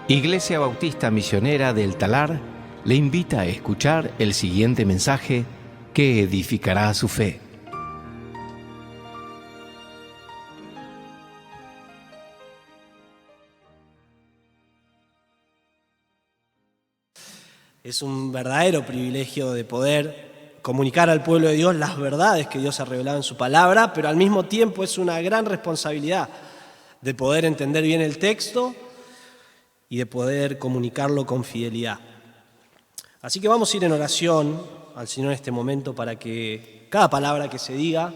Iglesia Bautista Misionera del Talar le invita a escuchar el siguiente mensaje que edificará su fe. Es un verdadero privilegio de poder comunicar al pueblo de Dios las verdades que Dios ha revelado en su palabra, pero al mismo tiempo es una gran responsabilidad de poder entender bien el texto y de poder comunicarlo con fidelidad. Así que vamos a ir en oración al Señor en este momento para que cada palabra que se diga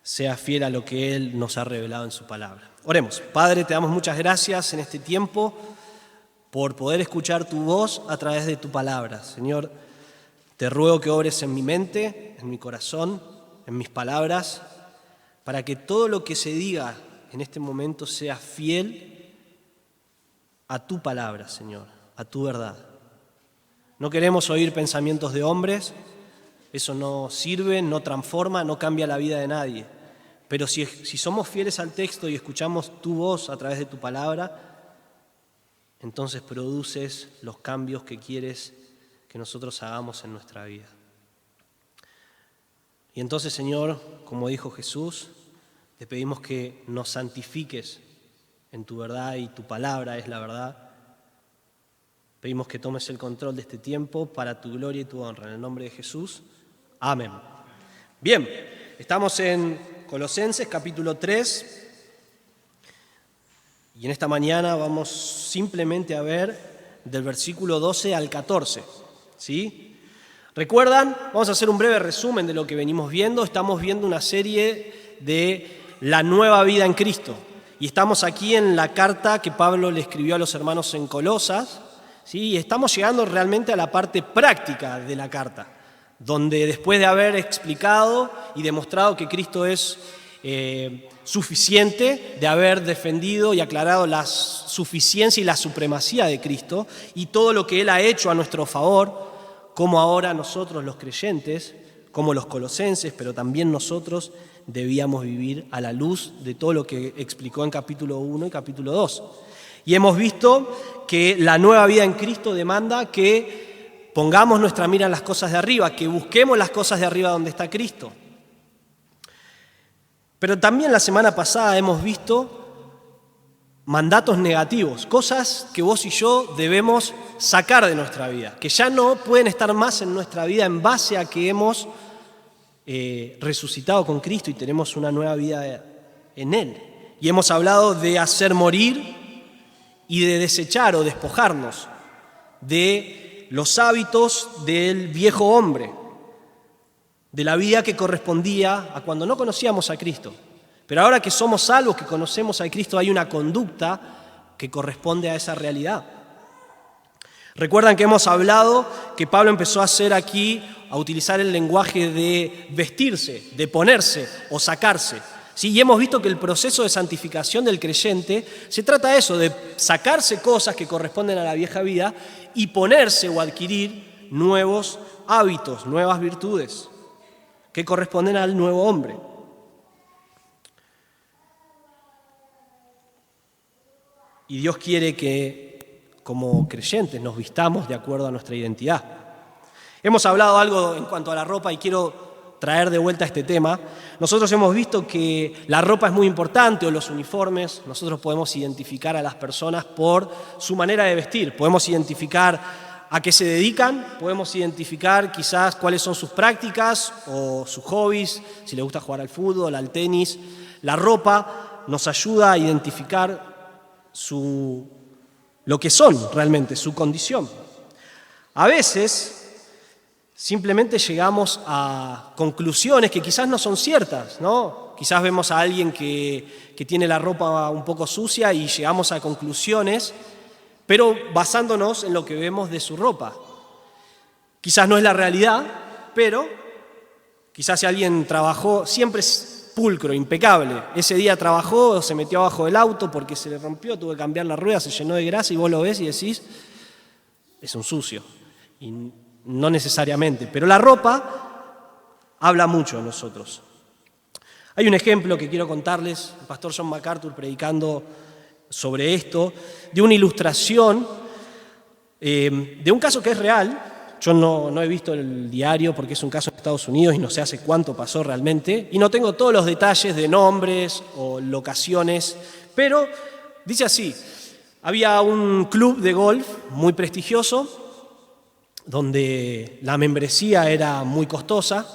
sea fiel a lo que Él nos ha revelado en su palabra. Oremos. Padre, te damos muchas gracias en este tiempo por poder escuchar tu voz a través de tu palabra. Señor, te ruego que obres en mi mente, en mi corazón, en mis palabras, para que todo lo que se diga en este momento sea fiel a tu palabra, Señor, a tu verdad. No queremos oír pensamientos de hombres, eso no sirve, no transforma, no cambia la vida de nadie. Pero si somos fieles al texto y escuchamos tu voz a través de tu palabra, entonces produces los cambios que quieres que nosotros hagamos en nuestra vida. Y entonces, Señor, como dijo Jesús, te pedimos que nos santifiques en tu verdad y tu palabra es la verdad. Pedimos que tomes el control de este tiempo para tu gloria y tu honra. En el nombre de Jesús, amén. Bien, estamos en Colosenses capítulo 3 y en esta mañana vamos simplemente a ver del versículo 12 al 14, ¿sí? ¿Recuerdan? Vamos a hacer un breve resumen de lo que venimos viendo. Estamos viendo una serie de la nueva vida en Cristo. Y estamos aquí en la carta que Pablo le escribió a los hermanos en Colosas, ¿sí? Y estamos llegando realmente a la parte práctica de la carta, donde después de haber explicado y demostrado que Cristo es suficiente, de haber defendido y aclarado la suficiencia y la supremacía de Cristo y todo lo que Él ha hecho a nuestro favor, como ahora nosotros los creyentes, como los colosenses, pero también nosotros debíamos vivir a la luz de todo lo que explicó en capítulo 1 y capítulo 2. Y hemos visto que la nueva vida en Cristo demanda que pongamos nuestra mira en las cosas de arriba, que busquemos las cosas de arriba donde está Cristo. Pero también la semana pasada hemos visto mandatos negativos, cosas que vos y yo debemos sacar de nuestra vida, que ya no pueden estar más en nuestra vida en base a que hemos resucitado con Cristo y tenemos una nueva vida en Él. Y hemos hablado de hacer morir y de desechar o despojarnos de los hábitos del viejo hombre, de la vida que correspondía a cuando no conocíamos a Cristo. Pero ahora que somos salvos, que conocemos a Cristo, hay una conducta que corresponde a esa realidad. Recuerdan que hemos hablado que Pablo empezó a hacer aquí, a utilizar el lenguaje de vestirse, de ponerse o sacarse. ¿Sí? Y hemos visto que el proceso de santificación del creyente se trata de eso, de sacarse cosas que corresponden a la vieja vida y ponerse o adquirir nuevos hábitos, nuevas virtudes que corresponden al nuevo hombre. Y Dios quiere que como creyentes nos vistamos de acuerdo a nuestra identidad. Hemos hablado algo en cuanto a la ropa y quiero traer de vuelta este tema. Nosotros hemos visto que la ropa es muy importante, o los uniformes. Nosotros podemos identificar a las personas por su manera de vestir. Podemos identificar a qué se dedican, podemos identificar quizás cuáles son sus prácticas o sus hobbies, si les gusta jugar al fútbol, al tenis. La ropa nos ayuda a identificar lo que son realmente, su condición. A veces simplemente llegamos a conclusiones que quizás no son ciertas, ¿no? Quizás vemos a alguien que tiene la ropa un poco sucia y llegamos a conclusiones, pero basándonos en lo que vemos de su ropa. Quizás no es la realidad, pero quizás si alguien trabajó, siempre es pulcro, impecable. Ese día trabajó, se metió abajo del auto porque se le rompió, tuvo que cambiar la rueda, se llenó de grasa y vos lo ves y decís, es un sucio. Y no necesariamente, pero la ropa habla mucho de nosotros. Hay un ejemplo que quiero contarles, el pastor John MacArthur predicando sobre esto, de una ilustración de un caso que es real. Yo no he visto el diario porque es un caso en Estados Unidos y no sé hace cuánto pasó realmente, y no tengo todos los detalles de nombres o locaciones, pero dice así: había un club de golf muy prestigioso donde la membresía era muy costosa.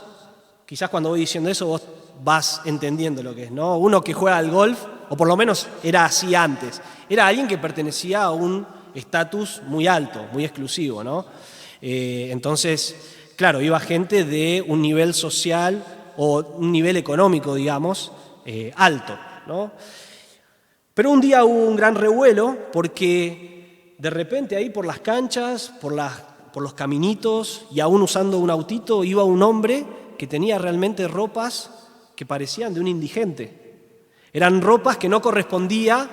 Quizás cuando voy diciendo eso vos vas entendiendo lo que es, ¿no? Uno que juega al golf, o por lo menos era así antes, era alguien que pertenecía a un estatus muy alto, muy exclusivo, ¿no? Entonces, claro, iba gente de un nivel social o un nivel económico, digamos, alto, ¿no? Pero un día hubo un gran revuelo porque de repente ahí por las canchas, por los caminitos y aún usando un autito, iba un hombre que tenía realmente ropas que parecían de un indigente. Eran ropas que no correspondían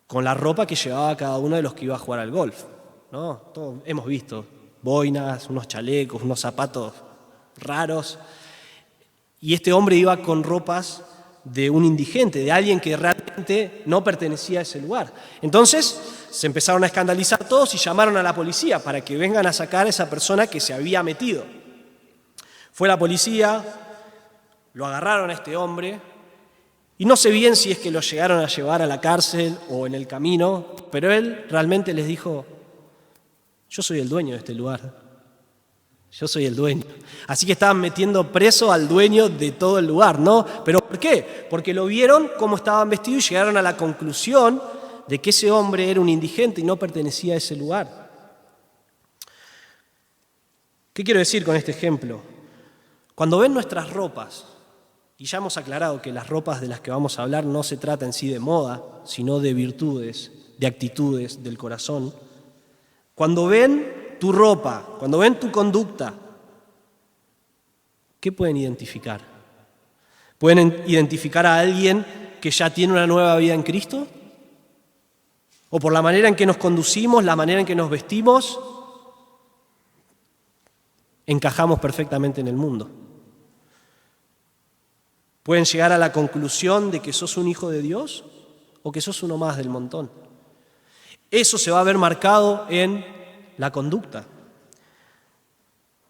con la ropa que llevaba cada uno de los que iba a jugar al golf, ¿no? Todos hemos visto boinas, unos chalecos, unos zapatos raros. Y este hombre iba con ropas de un indigente, de alguien que realmente no pertenecía a ese lugar. Entonces se empezaron a escandalizar todos y llamaron a la policía para que vengan a sacar a esa persona que se había metido. Fue la policía, lo agarraron a este hombre, y no sé bien si es que lo llegaron a llevar a la cárcel o en el camino, pero él realmente les dijo: yo soy el dueño de este lugar, yo soy el dueño. Así que estaban metiendo preso al dueño de todo el lugar, ¿no? ¿Pero por qué? Porque lo vieron cómo estaban vestidos y llegaron a la conclusión de que ese hombre era un indigente y no pertenecía a ese lugar. ¿Qué quiero decir con este ejemplo? Cuando ven nuestras ropas, y ya hemos aclarado que las ropas de las que vamos a hablar no se trata en sí de moda, sino de virtudes, de actitudes del corazón. Cuando ven tu ropa, cuando ven tu conducta, ¿qué pueden identificar? ¿Pueden identificar a alguien que ya tiene una nueva vida en Cristo? ¿O por la manera en que nos conducimos, la manera en que nos vestimos, encajamos perfectamente en el mundo? ¿Pueden llegar a la conclusión de que sos un hijo de Dios o que sos uno más del montón? Eso se va a ver marcado en la conducta.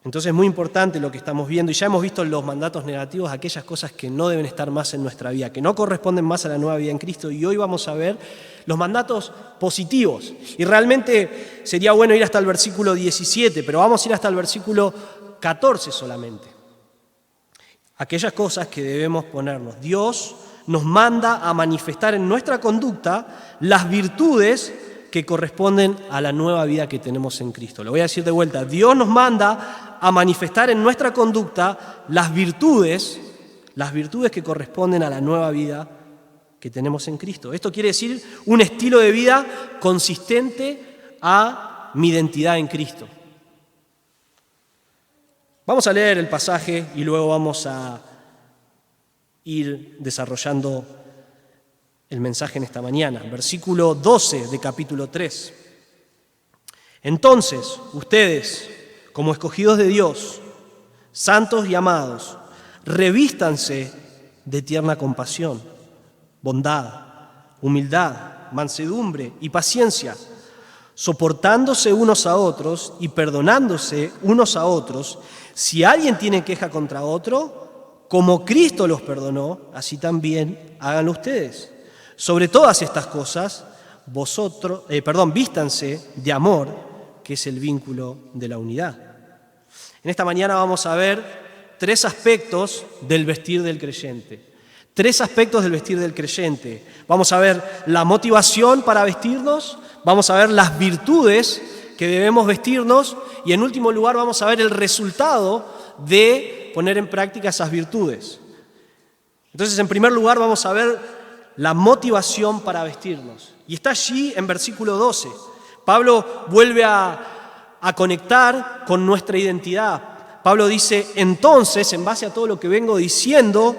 Entonces es muy importante lo que estamos viendo, y ya hemos visto los mandatos negativos, aquellas cosas que no deben estar más en nuestra vida, que no corresponden más a la nueva vida en Cristo, y hoy vamos a ver los mandatos positivos. Y realmente sería bueno ir hasta el versículo 17, pero vamos a ir hasta el versículo 14 solamente. Aquellas cosas que debemos ponernos. Dios nos manda a manifestar en nuestra conducta las virtudes que corresponden a la nueva vida que tenemos en Cristo. Lo voy a decir de vuelta. Dios nos manda a manifestar en nuestra conducta las virtudes que corresponden a la nueva vida que tenemos en Cristo. Esto quiere decir un estilo de vida consistente a mi identidad en Cristo. Vamos a leer el pasaje y luego vamos a ir desarrollando el mensaje en esta mañana. Versículo 12 de capítulo 3. Entonces, ustedes, como escogidos de Dios, santos y amados, revístanse de tierna compasión, bondad, humildad, mansedumbre y paciencia, soportándose unos a otros y perdonándose unos a otros. Si alguien tiene queja contra otro, como Cristo los perdonó, así también háganlo ustedes. Sobre todas estas cosas, vístanse de amor, que es el vínculo de la unidad. En esta mañana vamos a ver 3 aspectos del vestir del creyente. 3 aspectos del vestir del creyente. Vamos a ver la motivación para vestirnos, vamos a ver las virtudes que debemos vestirnos y en último lugar vamos a ver el resultado de poner en práctica esas virtudes. Entonces, en primer lugar vamos a ver la motivación para vestirnos. Y está allí en versículo 12. Pablo vuelve a conectar con nuestra identidad. Pablo dice, entonces, en base a todo lo que vengo diciendo,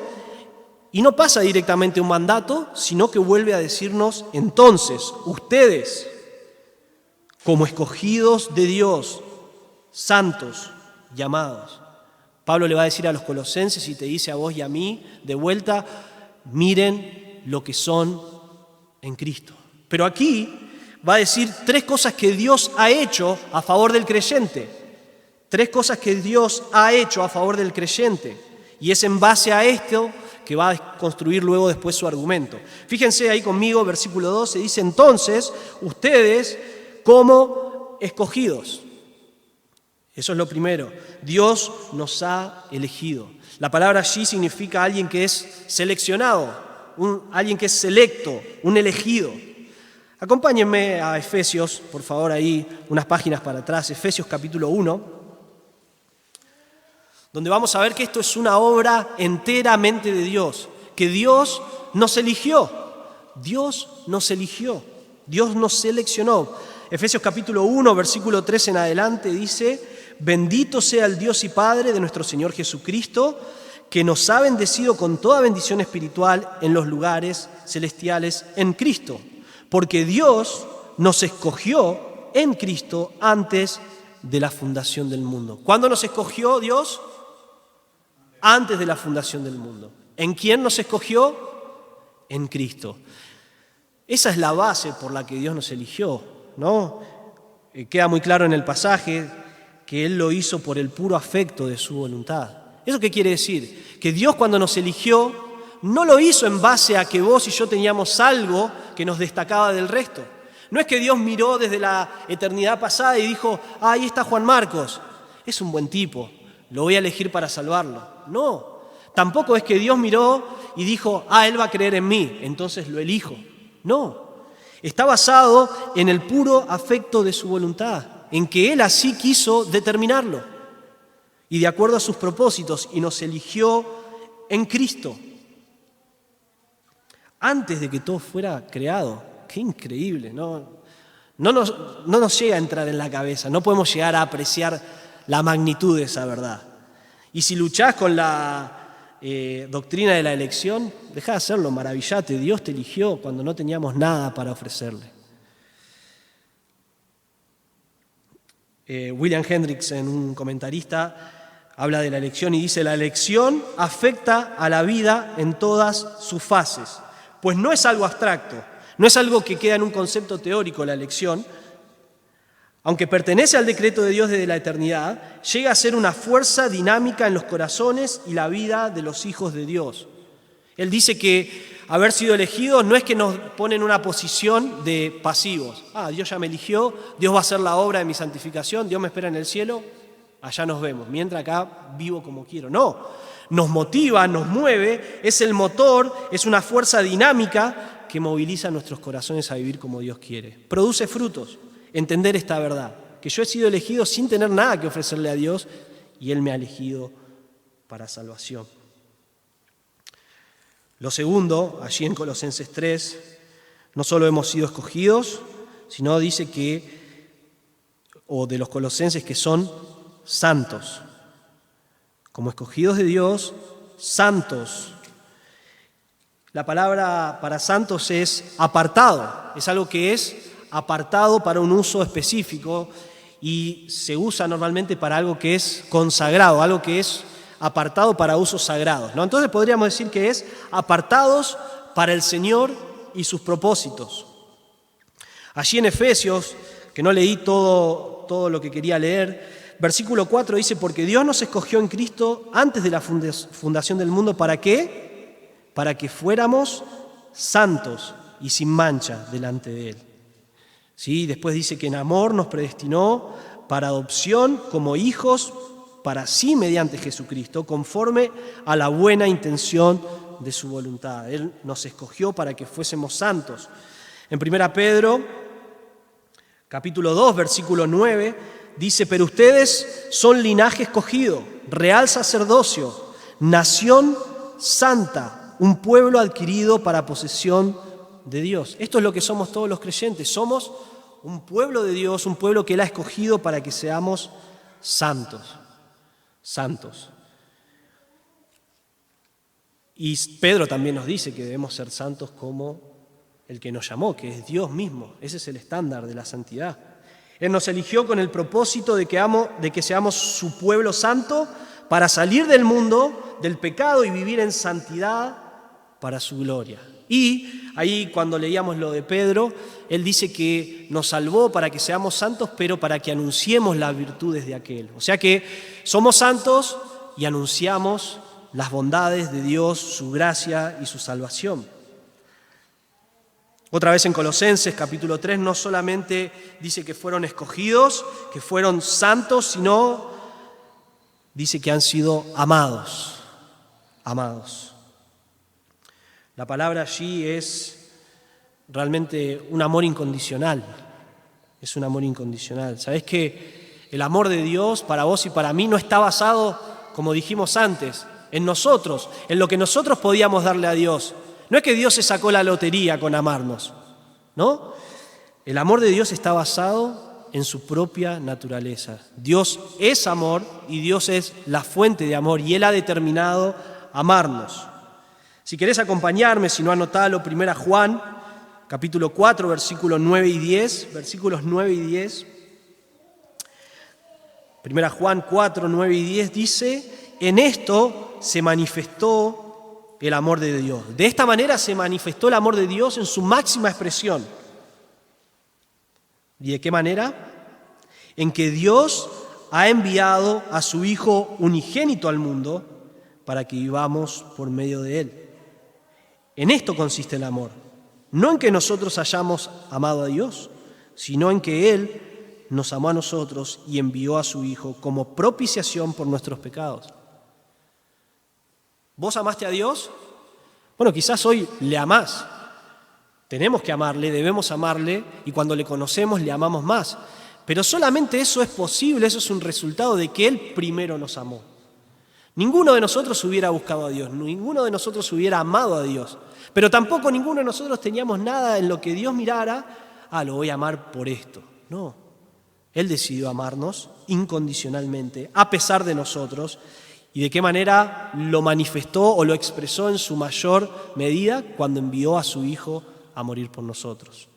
y no pasa directamente un mandato, sino que vuelve a decirnos, entonces, ustedes, como escogidos de Dios, santos, llamados. Pablo le va a decir a los colosenses y te dice a vos y a mí, de vuelta, miren lo que son en Cristo. Pero aquí va a decir 3 cosas que Dios ha hecho a favor del creyente. 3 cosas que Dios ha hecho a favor del creyente. Y es en base a esto que va a construir luego después su argumento. Fíjense ahí conmigo, versículo 12, dice: entonces, ustedes como escogidos. Eso es lo primero. Dios nos ha elegido. La palabra allí significa alguien que es seleccionado, alguien que es selecto, un elegido. Acompáñenme a Efesios, por favor, ahí unas páginas para atrás, Efesios capítulo 1, donde vamos a ver que esto es una obra enteramente de Dios, que Dios nos eligió, Dios nos eligió, Dios nos seleccionó. Efesios capítulo 1, versículo 3 en adelante dice: bendito sea el Dios y Padre de nuestro Señor Jesucristo, que nos ha bendecido con toda bendición espiritual en los lugares celestiales en Cristo, porque Dios nos escogió en Cristo antes de la fundación del mundo. ¿Cuándo nos escogió Dios? Antes de la fundación del mundo. ¿En quién nos escogió? En Cristo. Esa es la base por la que Dios nos eligió, ¿no? Queda muy claro en el pasaje que Él lo hizo por el puro afecto de su voluntad. ¿Eso qué quiere decir? Que Dios, cuando nos eligió, no lo hizo en base a que vos y yo teníamos algo que nos destacaba del resto. No es que Dios miró desde la eternidad pasada y dijo: ahí está Juan Marcos, es un buen tipo, lo voy a elegir para salvarlo. No, tampoco es que Dios miró y dijo: él va a creer en mí, entonces lo elijo. No, está basado en el puro afecto de su voluntad, en que Él así quiso determinarlo y de acuerdo a sus propósitos, y nos eligió en Cristo antes de que todo fuera creado. Qué increíble, ¿no? No nos llega a entrar en la cabeza, no podemos llegar a apreciar la magnitud de esa verdad. Y si luchás con la doctrina de la elección, dejá de hacerlo, maravillate. Dios te eligió cuando no teníamos nada para ofrecerle. William Hendriksen, un comentarista, habla de la elección y dice: la elección afecta a la vida en todas sus fases, pues no es algo abstracto, no es algo que queda en un concepto teórico. La elección, aunque pertenece al decreto de Dios desde la eternidad, llega a ser una fuerza dinámica en los corazones y la vida de los hijos de Dios. Él dice que haber sido elegidos no es que nos pone en una posición de pasivos. Dios ya me eligió, Dios va a hacer la obra de mi santificación, Dios me espera en el cielo, allá nos vemos, mientras acá vivo como quiero. No, nos motiva, nos mueve, es el motor, es una fuerza dinámica que moviliza nuestros corazones a vivir como Dios quiere. Produce frutos. Entender esta verdad, que yo he sido elegido sin tener nada que ofrecerle a Dios y Él me ha elegido para salvación. Lo segundo, allí en Colosenses 3, no solo hemos sido escogidos, sino dice de los colosenses, que son santos. Como escogidos de Dios, santos. La palabra para santos es apartado, es algo que es apartado para un uso específico y se usa normalmente para algo que es consagrado, algo que es apartado para usos sagrados, ¿no? Entonces podríamos decir que es apartados para el Señor y sus propósitos. Allí en Efesios, que no leí todo lo que quería leer, versículo 4 dice: porque Dios nos escogió en Cristo antes de la fundación del mundo. ¿Para qué? Para que fuéramos santos y sin mancha delante de Él. ¿Sí? Después dice que en amor nos predestinó para adopción como hijos para sí mediante Jesucristo, conforme a la buena intención de su voluntad. Él nos escogió para que fuésemos santos. En 1 Pedro, capítulo 2, versículo 9, dice: pero ustedes son linaje escogido, real sacerdocio, nación santa, un pueblo adquirido para posesión de Dios. Esto es lo que somos todos los creyentes. Somos un pueblo de Dios, un pueblo que Él ha escogido para que seamos santos. Santos. Y Pedro también nos dice que debemos ser santos como el que nos llamó, que es Dios mismo. Ese es el estándar de la santidad. Él nos eligió con el propósito de que seamos su pueblo santo para salir del mundo, del pecado y vivir en santidad para su gloria. Y ahí cuando leíamos lo de Pedro, él dice que nos salvó para que seamos santos, pero para que anunciemos las virtudes de aquel. O sea que somos santos y anunciamos las bondades de Dios, su gracia y su salvación. Otra vez en Colosenses capítulo 3 no solamente dice que fueron escogidos, que fueron santos, sino dice que han sido amados. Amados. La palabra allí es realmente un amor incondicional. Es un amor incondicional. ¿Sabés que el amor de Dios para vos y para mí no está basado, como dijimos antes, en nosotros, en lo que nosotros podíamos darle a Dios? No es que Dios se sacó la lotería con amarnos, ¿no? El amor de Dios está basado en su propia naturaleza. Dios es amor y Dios es la fuente de amor y Él ha determinado amarnos. Si querés acompañarme, si no anotalo, 1 Juan, capítulo 4, versículos 9 y 10, versículos 9 y 10. 1 Juan 4, 9 y 10 dice: en esto se manifestó el amor de Dios. De esta manera se manifestó el amor de Dios en su máxima expresión. ¿Y de qué manera? En que Dios ha enviado a su Hijo unigénito al mundo para que vivamos por medio de Él. En esto consiste el amor, no en que nosotros hayamos amado a Dios, sino en que Él nos amó a nosotros y envió a su Hijo como propiciación por nuestros pecados. ¿Vos amaste a Dios? Bueno, quizás hoy le amás. Tenemos que amarle, debemos amarle, y cuando le conocemos le amamos más. Pero solamente eso es posible, eso es un resultado de que Él primero nos amó. Ninguno de nosotros hubiera buscado a Dios, ninguno de nosotros hubiera amado a Dios, pero tampoco ninguno de nosotros teníamos nada en lo que Dios mirara: lo voy a amar por esto. No, Él decidió amarnos incondicionalmente, a pesar de nosotros. ¿Y de qué manera lo manifestó o lo expresó en su mayor medida? Cuando envió a su Hijo a morir por nosotros.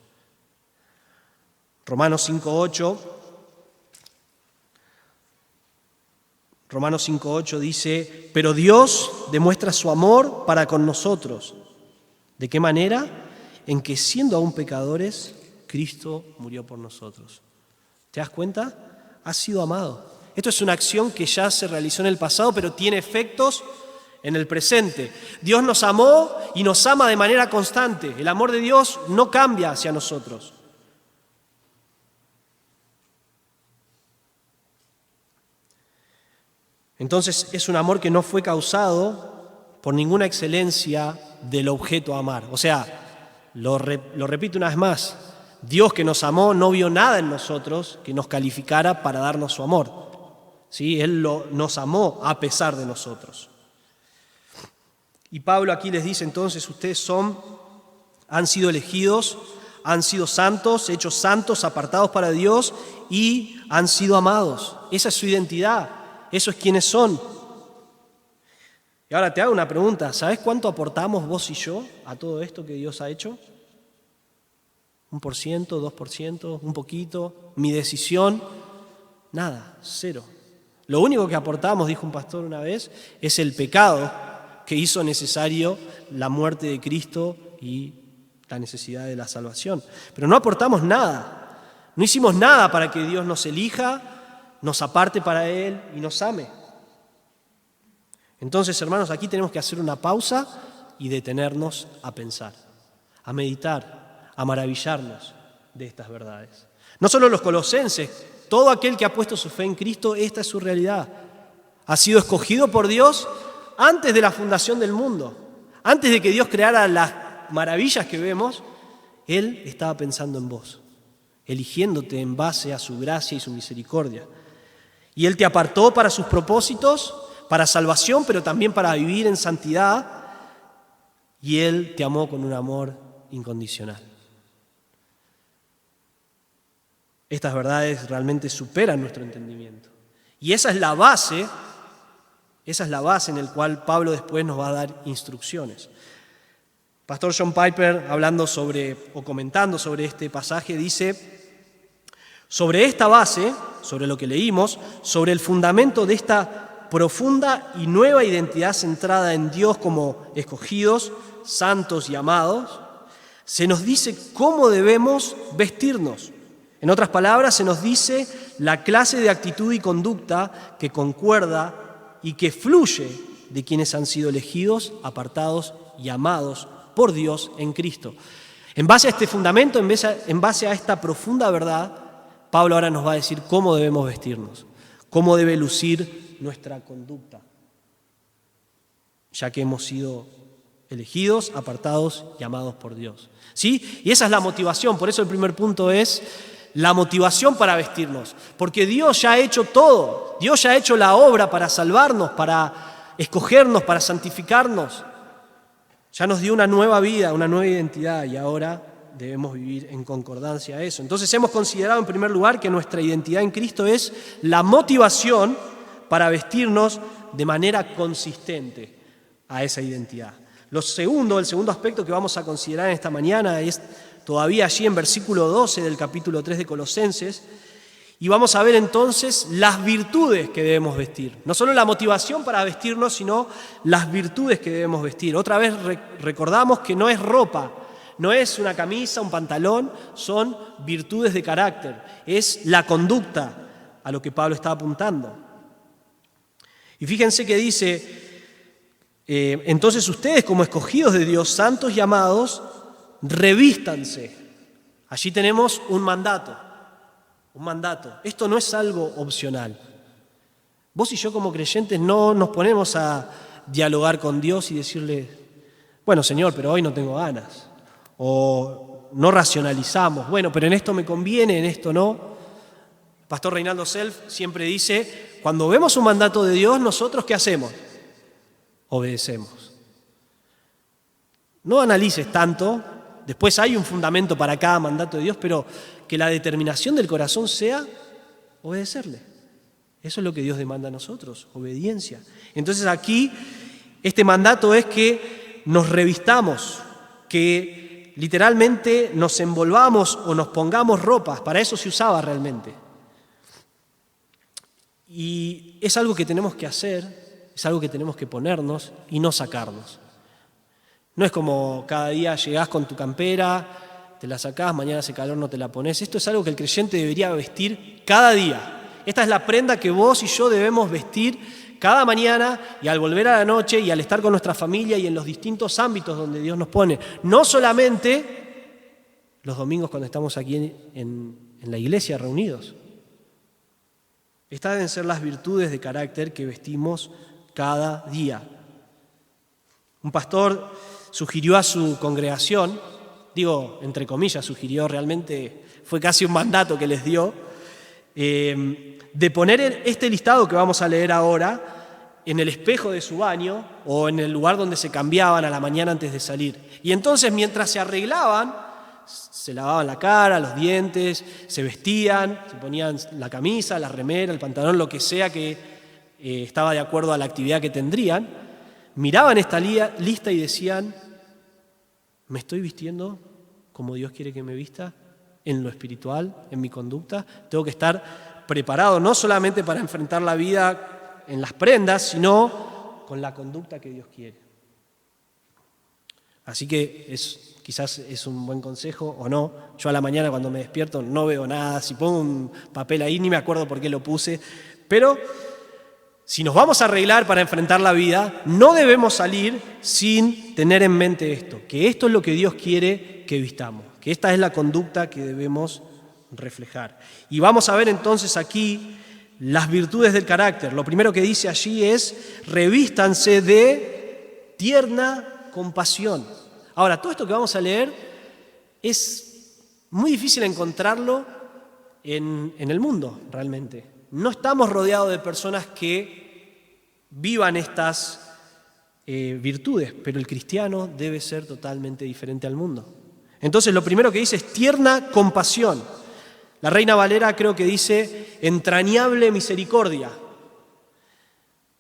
Romanos 5:8 dice: pero Dios demuestra su amor para con nosotros. ¿De qué manera? En que siendo aún pecadores, Cristo murió por nosotros. ¿Te das cuenta? Has sido amado. Esto es una acción que ya se realizó en el pasado, pero tiene efectos en el presente. Dios nos amó y nos ama de manera constante. El amor de Dios no cambia hacia nosotros. Entonces es un amor que no fue causado por ninguna excelencia del objeto a amar. O sea, lo repito una vez más, Dios que nos amó no vio nada en nosotros que nos calificara para darnos su amor. ¿Sí? Él nos amó a pesar de nosotros. Y Pablo aquí les dice entonces: ustedes han sido elegidos, han sido santos, hechos santos, apartados para Dios y han sido amados. Esa es su identidad, eso es quienes son. Y ahora te hago una pregunta: ¿sabes cuánto aportamos vos y yo a todo esto que Dios ha hecho? ¿1%, 2%, un poquito? ¿Mi decisión? Nada, cero. Lo único que aportamos, dijo un pastor una vez, es el pecado que hizo necesario la muerte de Cristo y la necesidad de la salvación. Pero no aportamos nada. No hicimos nada para que Dios nos elija, nos aparte para Él y nos ame. Entonces, hermanos, aquí tenemos que hacer una pausa y detenernos a pensar, a meditar, a maravillarnos de estas verdades. No solo los colosenses, todo aquel que ha puesto su fe en Cristo, esta es su realidad. Ha sido escogido por Dios antes de la fundación del mundo. Antes de que Dios creara las maravillas que vemos, Él estaba pensando en vos, eligiéndote en base a su gracia y su misericordia. Y Él te apartó para sus propósitos, para salvación, pero también para vivir en santidad. Y Él te amó con un amor incondicional. Estas verdades realmente superan nuestro entendimiento. Y esa es la base en la cual Pablo después nos va a dar instrucciones. Pastor John Piper, comentando sobre este pasaje, dice: sobre esta base, sobre lo que leímos, sobre el fundamento de esta profunda y nueva identidad centrada en Dios como escogidos, santos y amados, se nos dice cómo debemos vestirnos. En otras palabras, se nos dice la clase de actitud y conducta que concuerda y que fluye de quienes han sido elegidos, apartados y amados por Dios en Cristo. En base a este fundamento, en base a esta profunda verdad, Pablo ahora nos va a decir cómo debemos vestirnos, cómo debe lucir nuestra conducta, ya que hemos sido elegidos, apartados y amados por Dios. ¿Sí? Y esa es la motivación, por eso el primer punto es la motivación para vestirnos, porque Dios ya ha hecho todo, Dios ya ha hecho la obra para salvarnos, para escogernos, para santificarnos. Ya nos dio una nueva vida, una nueva identidad y ahora debemos vivir en concordancia a eso. Entonces hemos considerado en primer lugar que nuestra identidad en Cristo es la motivación para vestirnos de manera consistente a esa identidad. El segundo aspecto que vamos a considerar en esta mañana es todavía allí en versículo 12 del capítulo 3 de Colosenses, y vamos a ver entonces las virtudes que debemos vestir. No solo la motivación para vestirnos, sino las virtudes que debemos vestir. Otra vez recordamos que no es ropa, no es una camisa, un pantalón, son virtudes de carácter. Es la conducta a lo que Pablo está apuntando. Y fíjense que dice, entonces ustedes como escogidos de Dios, santos y amados, revístanse. Allí tenemos un mandato. Un mandato. Esto no es algo opcional. Vos y yo como creyentes no nos ponemos a dialogar con Dios y decirle, bueno, Señor, pero hoy no tengo ganas. O no racionalizamos, bueno, pero en esto me conviene, en esto no. El pastor Reinaldo Self siempre dice, cuando vemos un mandato de Dios, ¿nosotros qué hacemos? Obedecemos. No analices tanto, después hay un fundamento para cada mandato de Dios, pero que la determinación del corazón sea obedecerle. Eso es lo que Dios demanda a nosotros, obediencia. Entonces aquí este mandato es que nos revistamos, que literalmente nos envolvamos o nos pongamos ropas, para eso se usaba realmente. Y es algo que tenemos que hacer, es algo que tenemos que ponernos y no sacarnos. No es como cada día llegás con tu campera, te la sacás, mañana hace calor, no te la pones. Esto es algo que el creyente debería vestir cada día. Esta es la prenda que vos y yo debemos vestir cada mañana y al volver a la noche y al estar con nuestra familia y en los distintos ámbitos donde Dios nos pone. No solamente los domingos cuando estamos aquí en la iglesia reunidos. Estas deben ser las virtudes de carácter que vestimos cada día. Un pastor sugirió a su congregación, digo entre comillas, sugirió, realmente fue casi un mandato que les dio, de poner este listado que vamos a leer ahora en el espejo de su baño o en el lugar donde se cambiaban a la mañana antes de salir. Y entonces mientras se arreglaban, se lavaban la cara, los dientes, se vestían, se ponían la camisa, la remera, el pantalón, lo que sea que estaba de acuerdo a la actividad que tendrían, miraban esta lista y decían, ¿me estoy vistiendo como Dios quiere que me vista? En lo espiritual, en mi conducta. Tengo que estar preparado no solamente para enfrentar la vida en las prendas, sino con la conducta que Dios quiere. Así que quizás es un buen consejo o no. Yo a la mañana cuando me despierto no veo nada. Si pongo un papel ahí ni me acuerdo por qué lo puse. Pero si nos vamos a arreglar para enfrentar la vida, no debemos salir sin tener en mente esto, que esto es lo que Dios quiere que vistamos, que esta es la conducta que debemos reflejar. Y vamos a ver entonces aquí las virtudes del carácter. Lo primero que dice allí es, revístanse de tierna compasión. Ahora, todo esto que vamos a leer es muy difícil encontrarlo en el mundo, realmente. No estamos rodeados de personas que vivan estas virtudes, pero el cristiano debe ser totalmente diferente al mundo. Entonces, lo primero que dice es tierna compasión. La Reina Valera creo que dice entrañable misericordia.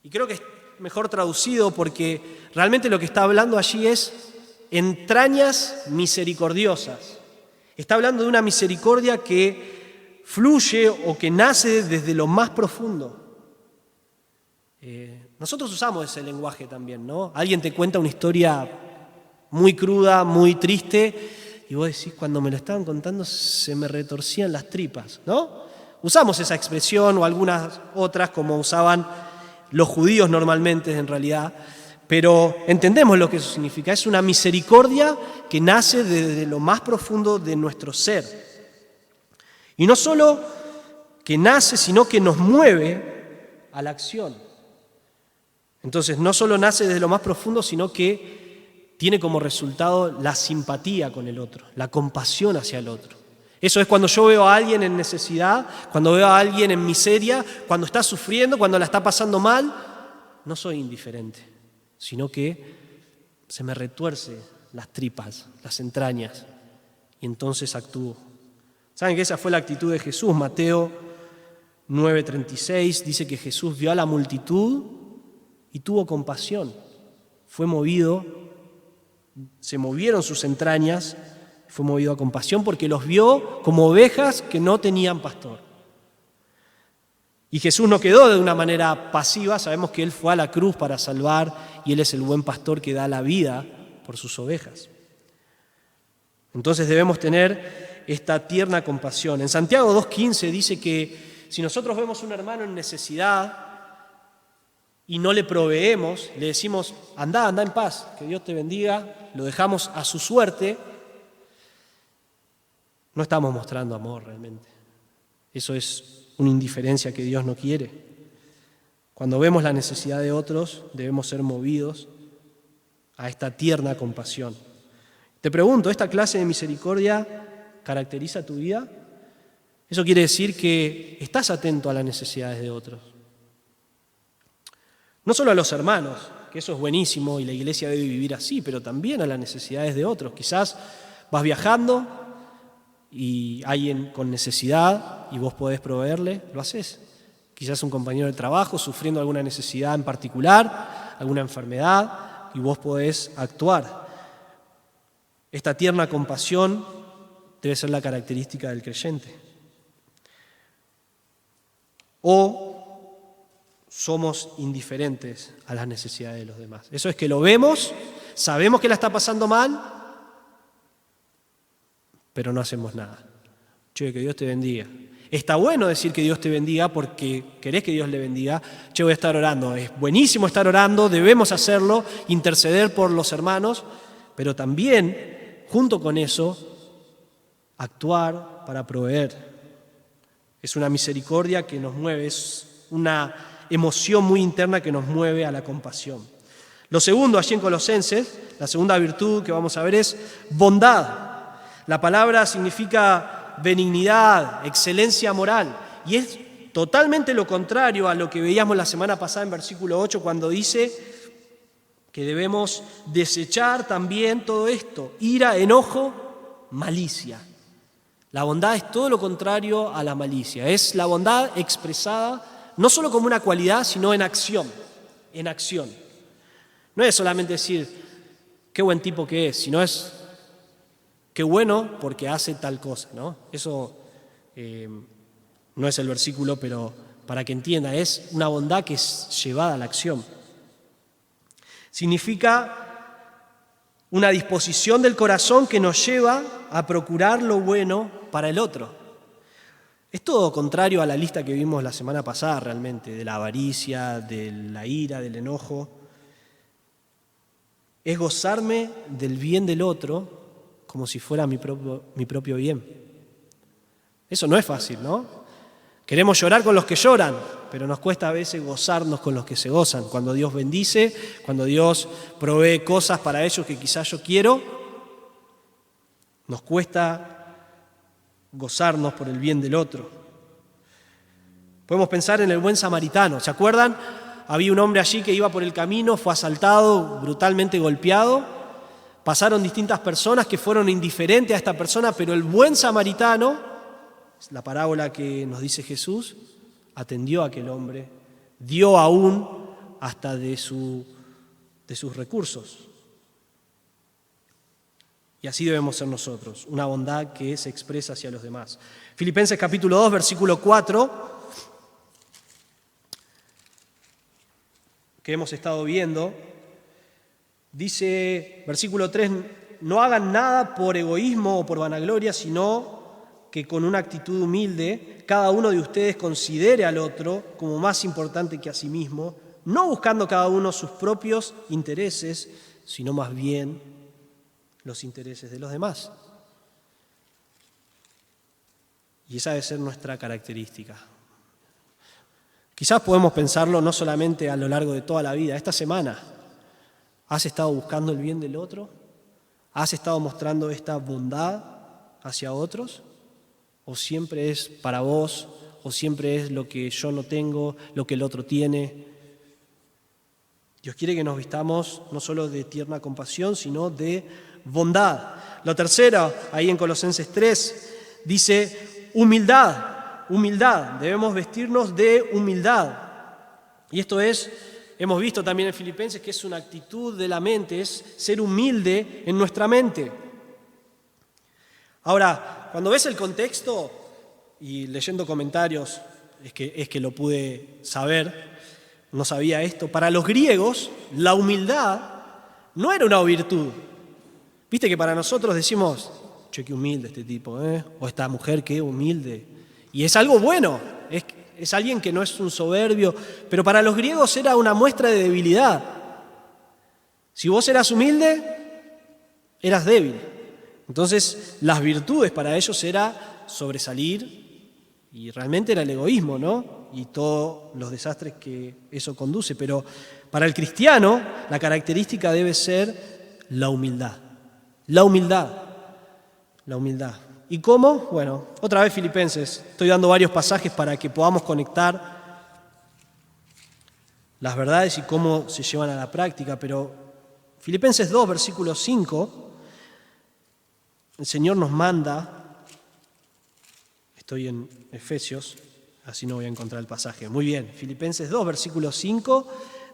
Y creo que es mejor traducido porque realmente lo que está hablando allí es entrañas misericordiosas. Está hablando de una misericordia que fluye o que nace desde lo más profundo. Nosotros usamos ese lenguaje también, ¿no? Alguien te cuenta una historia muy cruda, muy triste, y vos decís, cuando me lo estaban contando se me retorcían las tripas, ¿no? Usamos esa expresión o algunas otras como usaban los judíos normalmente en realidad, pero entendemos lo que eso significa. Es una misericordia que nace desde lo más profundo de nuestro ser. Y no solo que nace, sino que nos mueve a la acción. Entonces, no solo nace desde lo más profundo, sino que tiene como resultado la simpatía con el otro, la compasión hacia el otro. Eso es cuando yo veo a alguien en necesidad, cuando veo a alguien en miseria, cuando está sufriendo, cuando la está pasando mal, no soy indiferente, sino que se me retuerce las tripas, las entrañas, y entonces actúo. ¿Saben que esa fue la actitud de Jesús? Mateo 9:36 dice que Jesús vio a la multitud y tuvo compasión. Fue movido, se movieron sus entrañas, fue movido a compasión porque los vio como ovejas que no tenían pastor. Y Jesús no quedó de una manera pasiva, sabemos que Él fue a la cruz para salvar y Él es el buen pastor que da la vida por sus ovejas. Entonces debemos tener esta tierna compasión. En Santiago 2:15 dice que si nosotros vemos a un hermano en necesidad y no le proveemos, le decimos, anda en paz, que Dios te bendiga, lo dejamos a su suerte, no estamos mostrando amor realmente. Eso es una indiferencia que Dios no quiere. Cuando vemos la necesidad de otros, debemos ser movidos a esta tierna compasión. Te pregunto, ¿esta clase de misericordia caracteriza tu vida? Eso quiere decir que estás atento a las necesidades de otros. No solo a los hermanos, que eso es buenísimo y la iglesia debe vivir así, pero también a las necesidades de otros. Quizás vas viajando y alguien con necesidad y vos podés proveerle, lo haces. Quizás un compañero de trabajo sufriendo alguna necesidad en particular, alguna enfermedad, y vos podés actuar. Esta tierna compasión debe ser la característica del creyente. O somos indiferentes a las necesidades de los demás. Eso es que lo vemos, sabemos que la está pasando mal, pero no hacemos nada. Che, que Dios te bendiga. Está bueno decir que Dios te bendiga porque querés que Dios le bendiga. Che, voy a estar orando. Es buenísimo estar orando, debemos hacerlo, interceder por los hermanos, pero también, junto con eso, actuar para proveer. Es una misericordia que nos mueve, es una emoción muy interna que nos mueve a la compasión. Lo segundo, allí en Colosenses, la segunda virtud que vamos a ver es bondad. La palabra significa benignidad, excelencia moral, y es totalmente lo contrario a lo que veíamos la semana pasada en versículo 8, cuando dice que debemos desechar también todo esto: ira, enojo, malicia. La bondad es todo lo contrario a la malicia, es la bondad expresada no solo como una cualidad, sino en acción, en acción. No es solamente decir qué buen tipo que es, sino es qué bueno porque hace tal cosa, ¿no? Eso no es el versículo, pero para que entienda, es una bondad que es llevada a la acción. Significa una disposición del corazón que nos lleva a procurar lo bueno para el otro. Es todo contrario a la lista que vimos la semana pasada realmente, de la avaricia, de la ira, del enojo. Es gozarme del bien del otro como si fuera mi propio bien. Eso no es fácil, ¿no? Queremos llorar con los que lloran, pero nos cuesta a veces gozarnos con los que se gozan. Cuando Dios bendice, cuando Dios provee cosas para ellos que quizás yo quiero, nos cuesta gozarnos por el bien del otro. Podemos pensar en el buen samaritano. ¿Se acuerdan? Había un hombre allí que iba por el camino, fue asaltado, brutalmente golpeado. Pasaron distintas personas que fueron indiferentes a esta persona, pero el buen samaritano, la parábola que nos dice Jesús, atendió a aquel hombre, dio aún hasta de sus recursos. Y así debemos ser nosotros, una bondad que se expresa hacia los demás. Filipenses capítulo 2, versículo 4, que hemos estado viendo, Dice, versículo 3, no hagan nada por egoísmo o por vanagloria, sino que con una actitud humilde cada uno de ustedes considere al otro como más importante que a sí mismo, no buscando cada uno sus propios intereses, sino más bien los intereses de los demás. Y esa debe ser nuestra característica. Quizás podemos pensarlo no solamente a lo largo de toda la vida. Esta semana, ¿has estado buscando el bien del otro? ¿Has estado mostrando esta bondad hacia otros? ¿O siempre es para vos? ¿O siempre es lo que yo no tengo, lo que el otro tiene? Dios quiere que nos vistamos no solo de tierna compasión, sino de bondad. Lo tercero, ahí en Colosenses 3, dice humildad. Humildad, debemos vestirnos de humildad. Y esto hemos visto también en Filipenses que es una actitud de la mente, es ser humilde en nuestra mente. Ahora, cuando ves el contexto y leyendo comentarios, es que lo pude saber, no sabía esto. Para los griegos, la humildad no era una virtud. Viste que para nosotros decimos, che, qué humilde este tipo, o esta mujer, qué humilde. Y es algo bueno, es alguien que no es un soberbio, pero para los griegos era una muestra de debilidad. Si vos eras humilde, eras débil. Entonces, las virtudes para ellos era sobresalir, y realmente era el egoísmo, ¿no? Y todos los desastres que eso conduce. Pero para el cristiano, la característica debe ser la humildad. La humildad. La humildad. ¿Y cómo? Bueno, otra vez Filipenses. Estoy dando varios pasajes para que podamos conectar las verdades y cómo se llevan a la práctica, pero Filipenses 2, versículo 5, el Señor nos manda, estoy en Efesios, así no voy a encontrar el pasaje, muy bien, Filipenses 2, versículo 5,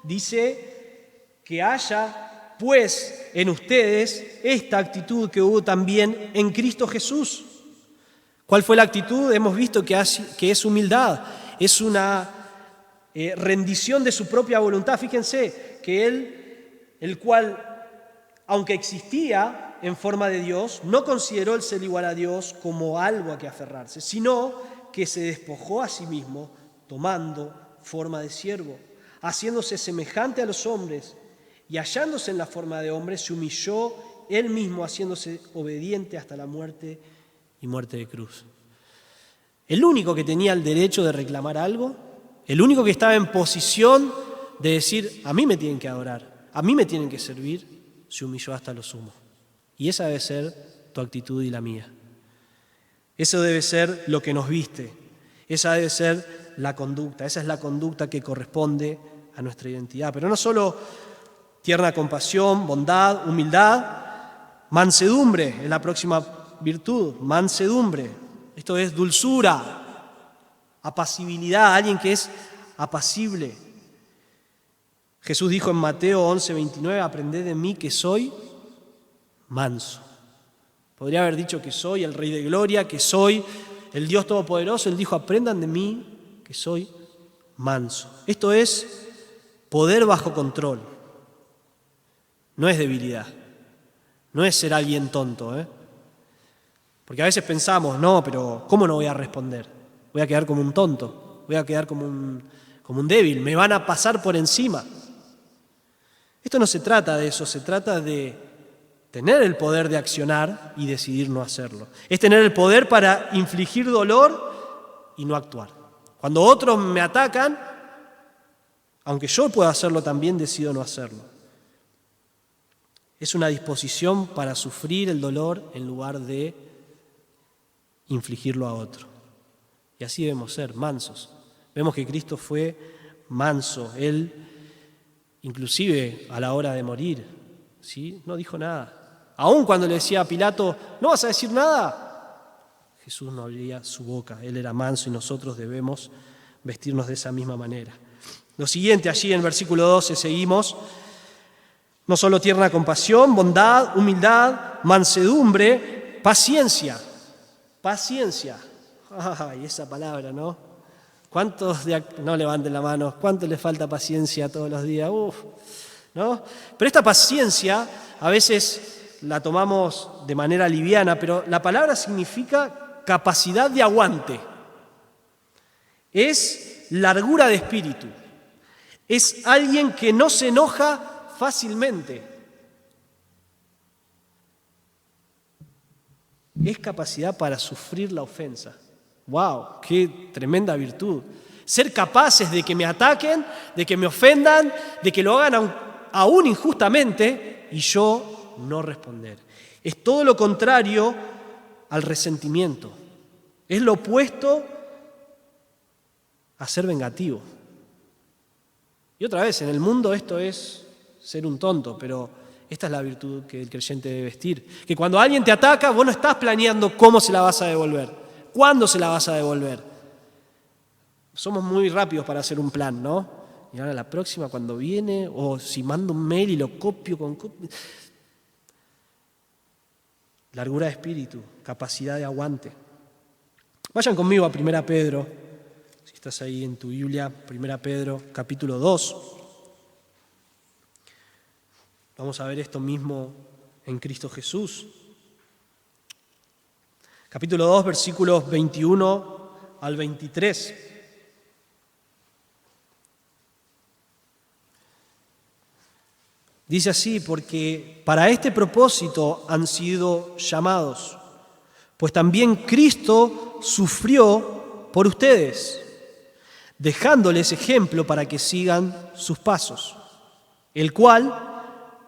dice que haya pues en ustedes esta actitud que hubo también en Cristo Jesús. ¿Cuál fue la actitud? Hemos visto que es humildad, es una rendición de su propia voluntad. Fíjense que Él, el cual, aunque existía en forma de Dios, no consideró el ser igual a Dios como algo a que aferrarse, sino que se despojó a sí mismo, tomando forma de siervo, haciéndose semejante a los hombres, y hallándose en la forma de hombre, se humilló Él mismo, haciéndose obediente hasta la muerte y muerte de cruz. El único que tenía el derecho de reclamar algo, el único que estaba en posición de decir, a mí me tienen que adorar, a mí me tienen que servir, se humilló hasta lo sumo. Y esa debe ser tu actitud y la mía. Eso debe ser lo que nos viste. Esa debe ser la conducta. Esa es la conducta que corresponde a nuestra identidad. Pero no solo tierna compasión, bondad, humildad, mansedumbre es la próxima virtud, mansedumbre. Esto es dulzura, apacibilidad, alguien que es apacible. Jesús dijo en Mateo 11:29, aprended de mí que soy manso. Podría haber dicho que soy el Rey de Gloria, que soy el Dios Todopoderoso. Él dijo, aprendan de mí que soy manso. Esto es poder bajo control. No es debilidad, no es ser alguien tonto, Porque a veces pensamos, no, pero ¿cómo no voy a responder? Voy a quedar como un tonto, voy a quedar como un débil, me van a pasar por encima. Esto no se trata de eso, se trata de tener el poder de accionar y decidir no hacerlo. Es tener el poder para infligir dolor y no actuar. Cuando otros me atacan, aunque yo pueda hacerlo también, decido no hacerlo. Es una disposición para sufrir el dolor en lugar de infligirlo a otro. Y así debemos ser, mansos. Vemos que Cristo fue manso. Él, inclusive a la hora de morir, ¿sí? No dijo nada. Aún cuando le decía a Pilato, ¿no vas a decir nada? Jesús no abría su boca. Él era manso y nosotros debemos vestirnos de esa misma manera. Lo siguiente, allí en versículo 12 seguimos. No solo tierna compasión, bondad, humildad, mansedumbre, paciencia. Paciencia. Ay, esa palabra, ¿no? ¿Cuántos no levanten la mano? ¿Cuánto les falta paciencia todos los días? ¿no? Pero esta paciencia a veces la tomamos de manera liviana, pero la palabra significa capacidad de aguante. Es largura de espíritu. Es alguien que no se enoja fácilmente. Es capacidad para sufrir la ofensa. ¡Wow! ¡Qué tremenda virtud! Ser capaces de que me ataquen, de que me ofendan, de que lo hagan aún injustamente y yo no responder. Es todo lo contrario al resentimiento. Es lo opuesto a ser vengativo. Y otra vez, en el mundo esto es ser un tonto, pero esta es la virtud que el creyente debe vestir. Que cuando alguien te ataca, vos no estás planeando cómo se la vas a devolver, cuándo se la vas a devolver. Somos muy rápidos para hacer un plan, ¿no? Y ahora la próxima cuando viene, o si mando un mail y lo copio con copia. Largura de espíritu, capacidad de aguante. Vayan conmigo a 1 Pedro, si estás ahí en tu Biblia, 1 Pedro, capítulo 2. Vamos a ver esto mismo en Cristo Jesús. Capítulo 2, versículos 21 al 23. Dice así: porque para este propósito han sido llamados, pues también Cristo sufrió por ustedes, dejándoles ejemplo para que sigan sus pasos, el cual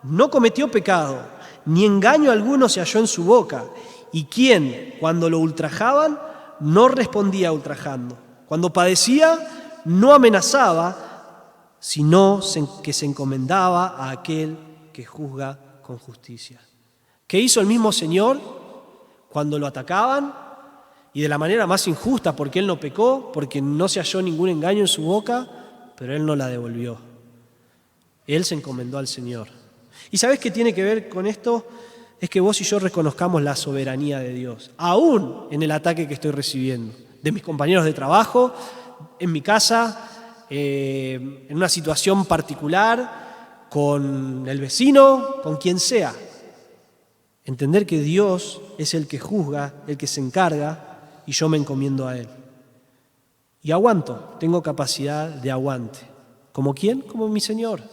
no cometió pecado, ni engaño alguno se halló en su boca, y quien, cuando lo ultrajaban, no respondía ultrajando. Cuando padecía, no amenazaba, sino que se encomendaba a aquel que juzga con justicia. ¿Qué hizo el mismo Señor cuando lo atacaban? Y de la manera más injusta, porque Él no pecó, porque no se halló ningún engaño en su boca, pero Él no la devolvió. Él se encomendó al Señor. ¿Y sabés qué tiene que ver con esto? Es que vos y yo reconozcamos la soberanía de Dios, aún en el ataque que estoy recibiendo, de mis compañeros de trabajo, en mi casa, en una situación particular, con el vecino, con quien sea. Entender que Dios es el que juzga, el que se encarga, y yo me encomiendo a Él. Y aguanto, tengo capacidad de aguante. ¿Como quién? Como mi Señor.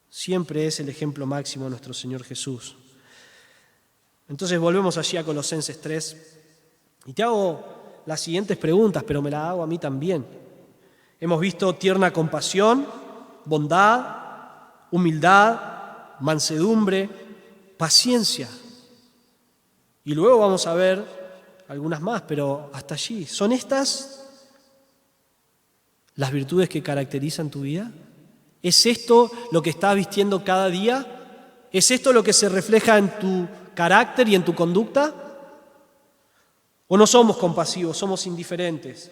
Siempre es el ejemplo máximo de nuestro Señor Jesús. Entonces volvemos allí a Colosenses 3 y te hago las siguientes preguntas, pero me las hago a mí también. Hemos visto tierna compasión, bondad, humildad, mansedumbre, paciencia. Y luego vamos a ver algunas más, pero hasta allí. ¿Son estas las virtudes que caracterizan tu vida? ¿Es esto lo que estás vistiendo cada día? ¿Es esto lo que se refleja en tu carácter y en tu conducta? ¿O no somos compasivos, somos indiferentes?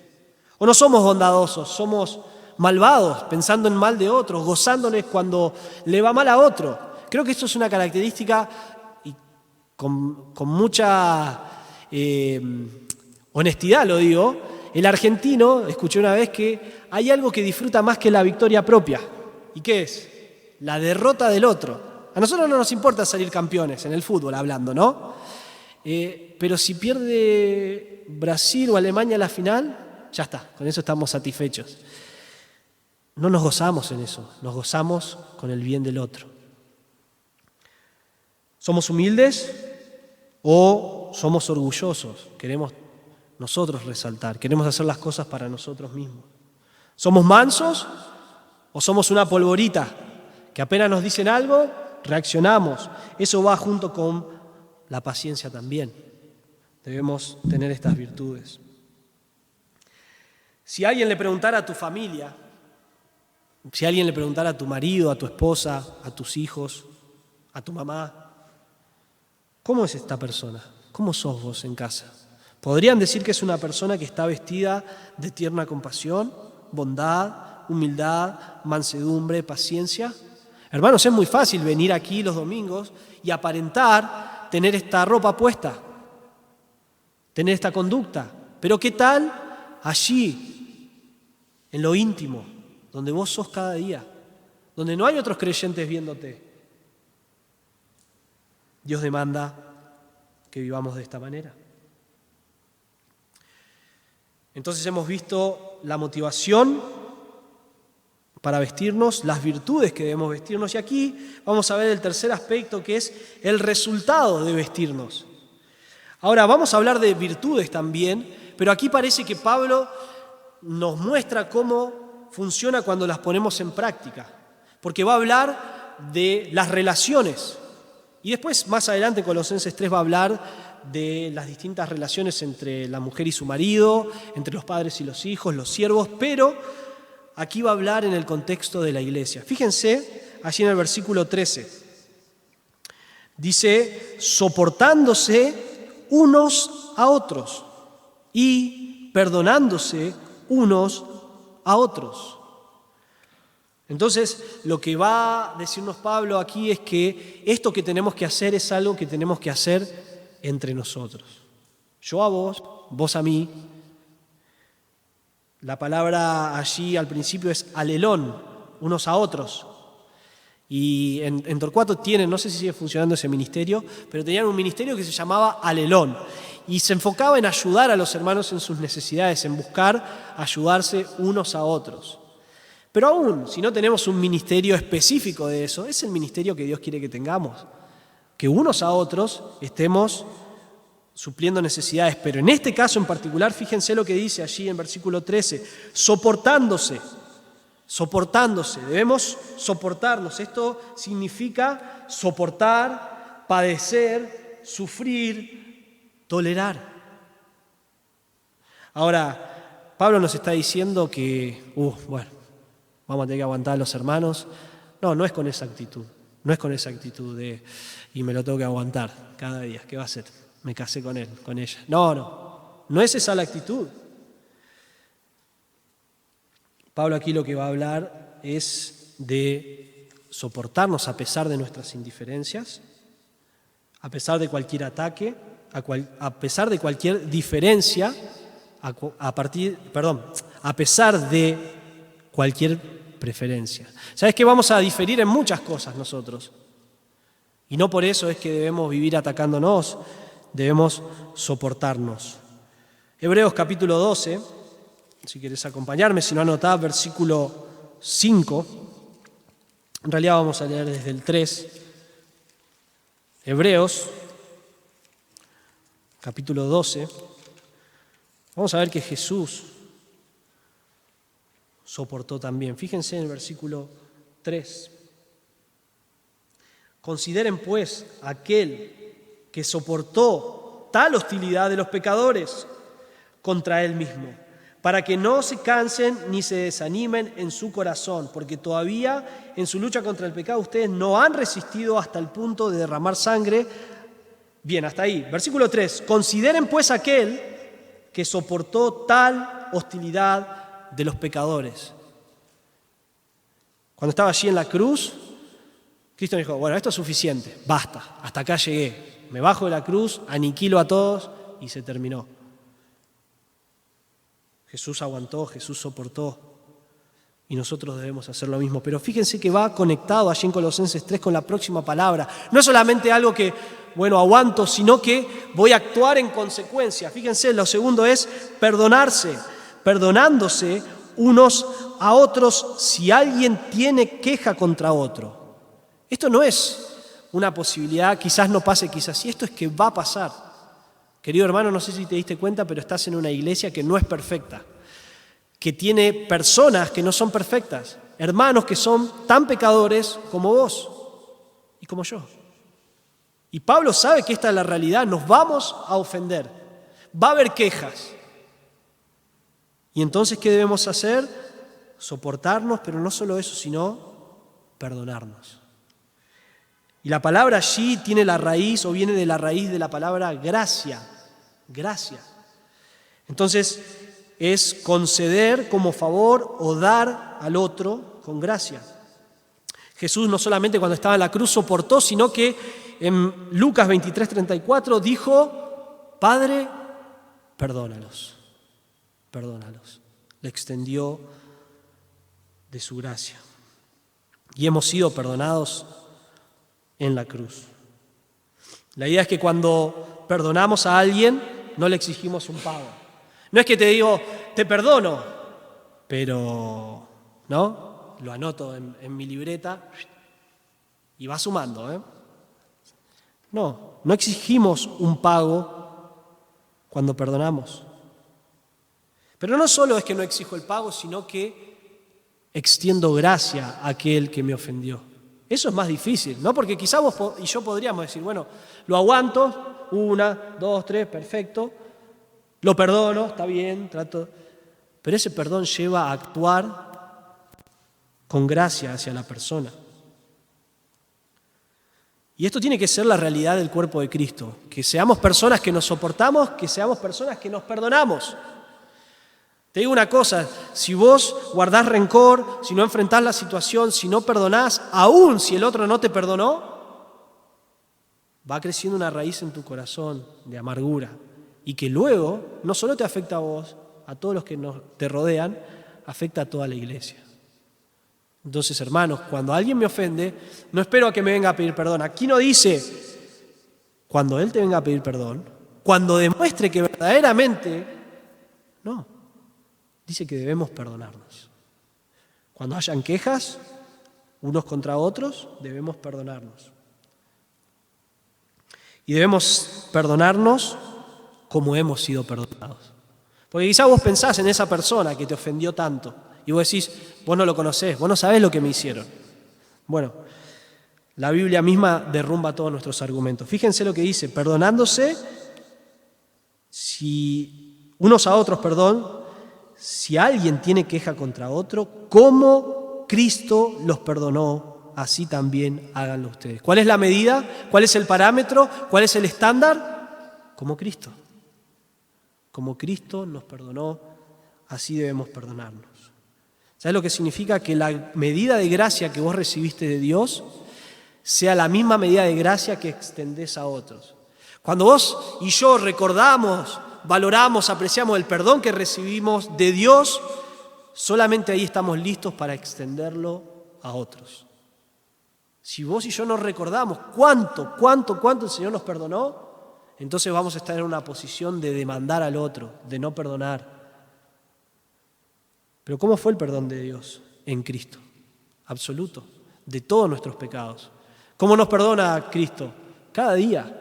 ¿O no somos bondadosos, somos malvados, pensando en mal de otros, gozándoles cuando le va mal a otro? Creo que esto es una característica, y con mucha honestidad lo digo, el argentino, escuché una vez que hay algo que disfruta más que la victoria propia. ¿Y qué es? La derrota del otro. A nosotros no nos importa salir campeones en el fútbol hablando, ¿no? Pero si pierde Brasil o Alemania la final, ya está, con eso estamos satisfechos. No nos gozamos en eso, nos gozamos con el bien del otro. ¿Somos humildes o somos orgullosos? Queremos nosotros resaltar, queremos hacer las cosas para nosotros mismos. ¿Somos mansos o somos una polvorita que apenas nos dicen algo, reaccionamos? Eso va junto con la paciencia también. Debemos tener estas virtudes. Si alguien le preguntara a tu familia, si alguien le preguntara a tu marido, a tu esposa, a tus hijos, a tu mamá, ¿cómo es esta persona? ¿Cómo sos vos en casa? ¿Podrían decir que es una persona que está vestida de tierna compasión, bondad, humildad, mansedumbre, paciencia? Hermanos, es muy fácil venir aquí los domingos y aparentar tener esta ropa puesta, tener esta conducta. Pero ¿qué tal allí, en lo íntimo, donde vos sos cada día, donde no hay otros creyentes viéndote. Dios demanda que vivamos de esta manera. Entonces hemos visto la motivación para vestirnos, las virtudes que debemos vestirnos, y aquí vamos a ver el tercer aspecto, que es el resultado de vestirnos. Ahora vamos a hablar de virtudes también, pero aquí parece que Pablo nos muestra cómo funciona cuando las ponemos en práctica, porque va a hablar de las relaciones. Y después, más adelante, en Colosenses 3 va a hablar de las distintas relaciones entre la mujer y su marido, entre los padres y los hijos, los siervos, pero aquí va a hablar en el contexto de la iglesia. Fíjense, allí en el versículo 13, dice, soportándose unos a otros y perdonándose unos a otros. Entonces, lo que va a decirnos Pablo aquí es que esto que tenemos que hacer es algo que tenemos que hacer entre nosotros. Yo a vos, vos a mí. La palabra allí al principio es alelón, unos a otros. Y en Torcuato tienen, no sé si sigue funcionando ese ministerio, pero tenían un ministerio que se llamaba alelón. Y se enfocaba en ayudar a los hermanos en sus necesidades, en buscar ayudarse unos a otros. Pero aún, si no tenemos un ministerio específico de eso, es el ministerio que Dios quiere que tengamos. Que unos a otros estemos supliendo necesidades. Pero en este caso en particular, fíjense lo que dice allí en versículo 13, soportándose, debemos soportarnos. Esto significa soportar, padecer, sufrir, tolerar. Ahora, Pablo nos está diciendo que, vamos a tener que aguantar a los hermanos. No es con esa actitud. No es con esa actitud de, y me lo tengo que aguantar cada día. ¿Qué va a hacer? Me casé con él, con ella. No es esa la actitud. Pablo aquí lo que va a hablar es de soportarnos a pesar de nuestras indiferencias, a pesar de cualquier ataque, a pesar de cualquier diferencia, a pesar de cualquier preferencia. ¿Sabes que vamos a diferir en muchas cosas nosotros? Y no por eso es que debemos vivir atacándonos, debemos soportarnos. Hebreos capítulo 12, si quieres acompañarme, si no anotás, versículo 5. En realidad vamos a leer desde el 3. Hebreos capítulo 12. Vamos a ver que Jesús soportó también. Fíjense en el versículo 3. Consideren pues aquel que soportó tal hostilidad de los pecadores contra él mismo, para que no se cansen ni se desanimen en su corazón, porque todavía en su lucha contra el pecado ustedes no han resistido hasta el punto de derramar sangre. Bien, hasta ahí. Versículo 3. Consideren pues aquel que soportó tal hostilidad de los pecadores. Cuando estaba allí en la cruz, Cristo dijo, bueno, esto es suficiente, basta, hasta acá llegué. Me bajo de la cruz, aniquilo a todos y se terminó. Jesús aguantó, Jesús soportó y nosotros debemos hacer lo mismo. Pero fíjense que va conectado allí en Colosenses 3 con la próxima palabra. No es solamente algo que, aguanto, sino que voy a actuar en consecuencia. Fíjense, lo segundo es perdonarse, perdonándose unos a otros si alguien tiene queja contra otro. Esto no es una posibilidad, quizás no pase, quizás sí, esto es que va a pasar. Querido hermano, no sé si te diste cuenta, pero estás en una iglesia que no es perfecta, que tiene personas que no son perfectas, hermanos que son tan pecadores como vos y como yo. Y Pablo sabe que esta es la realidad, nos vamos a ofender, va a haber quejas. Y entonces, ¿qué debemos hacer? Soportarnos, pero no solo eso, sino perdonarnos. Y la palabra allí tiene la raíz o viene de la raíz de la palabra gracia. Gracia. Entonces es conceder como favor o dar al otro con gracia. Jesús no solamente cuando estaba en la cruz soportó, sino que en Lucas 23:34 dijo, Padre, perdónalos. Le extendió de su gracia. y hemos sido perdonados en la cruz. La idea es que cuando perdonamos a alguien, no le exigimos un pago. No es que te digo, te perdono, pero, ¿no? Lo anoto en mi libreta y va sumando, No exigimos un pago cuando perdonamos. Pero no solo es que no exijo el pago, sino que extiendo gracia a aquel que me ofendió. Eso es más difícil, ¿no? Porque quizá vos y yo podríamos decir, bueno, lo aguanto, 1, 2, 3, perfecto, lo perdono, está bien, trato. Pero ese perdón lleva a actuar con gracia hacia la persona. Y esto tiene que ser la realidad del cuerpo de Cristo, que seamos personas que nos soportamos, que seamos personas que nos perdonamos. Te digo una cosa, si vos guardás rencor, si no enfrentás la situación, si no perdonás, aún si el otro no te perdonó, va creciendo una raíz en tu corazón de amargura y que luego no solo te afecta a vos, a todos los que te rodean, afecta a toda la iglesia. Entonces, hermanos, cuando alguien me ofende, no espero a que me venga a pedir perdón. Aquí no dice, cuando él te venga a pedir perdón, cuando demuestre que verdaderamente, no, dice que debemos perdonarnos. Cuando hayan quejas, unos contra otros, debemos perdonarnos. Y debemos perdonarnos como hemos sido perdonados. Porque quizá vos pensás en esa persona que te ofendió tanto y vos decís, vos no lo conocés, vos no sabés lo que me hicieron. Bueno, la Biblia misma derrumba todos nuestros argumentos. Fíjense lo que dice, perdonándose si unos a otros, si alguien tiene queja contra otro, como Cristo los perdonó, así también háganlo ustedes. ¿Cuál es la medida? ¿Cuál es el parámetro? ¿Cuál es el estándar? Como Cristo. Como Cristo nos perdonó, así debemos perdonarnos. ¿Sabes lo que significa? Que la medida de gracia que vos recibiste de Dios sea la misma medida de gracia que extendés a otros. Cuando vos y yo recordamos, valoramos, apreciamos el perdón que recibimos de Dios, solamente ahí estamos listos para extenderlo a otros. Si vos y yo no recordamos cuánto el Señor nos perdonó, entonces vamos a estar en una posición de demandar al otro, de no perdonar. Pero ¿cómo fue el perdón de Dios? En Cristo, absoluto, de todos nuestros pecados. ¿Cómo nos perdona Cristo? Cada día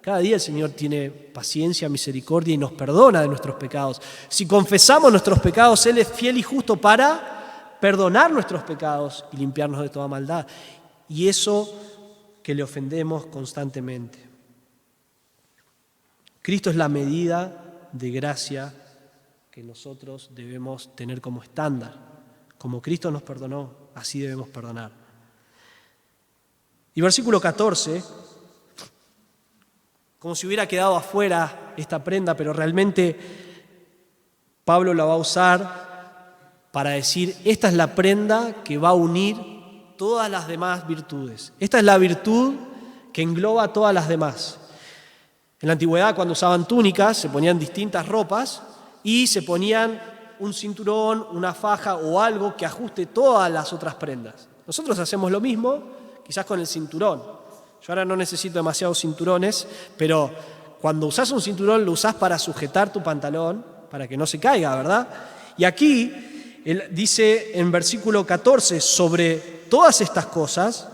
el Señor tiene paciencia, misericordia y nos perdona de nuestros pecados. Si confesamos nuestros pecados, Él es fiel y justo para perdonar nuestros pecados y limpiarnos de toda maldad. Y eso que le ofendemos constantemente. Cristo es la medida de gracia que nosotros debemos tener como estándar. Como Cristo nos perdonó, así debemos perdonar. Y versículo 14, como si hubiera quedado afuera esta prenda, pero realmente Pablo la va a usar para decir, esta es la prenda que va a unir todas las demás virtudes. Esta es la virtud que engloba todas las demás. En la antigüedad, cuando usaban túnicas, se ponían distintas ropas y se ponían un cinturón, una faja o algo que ajuste todas las otras prendas. Nosotros hacemos lo mismo, quizás con el cinturón. Yo ahora no necesito demasiados cinturones, pero cuando usás un cinturón lo usás para sujetar tu pantalón, para que no se caiga, ¿verdad? Y aquí él dice en versículo 14, sobre todas estas cosas,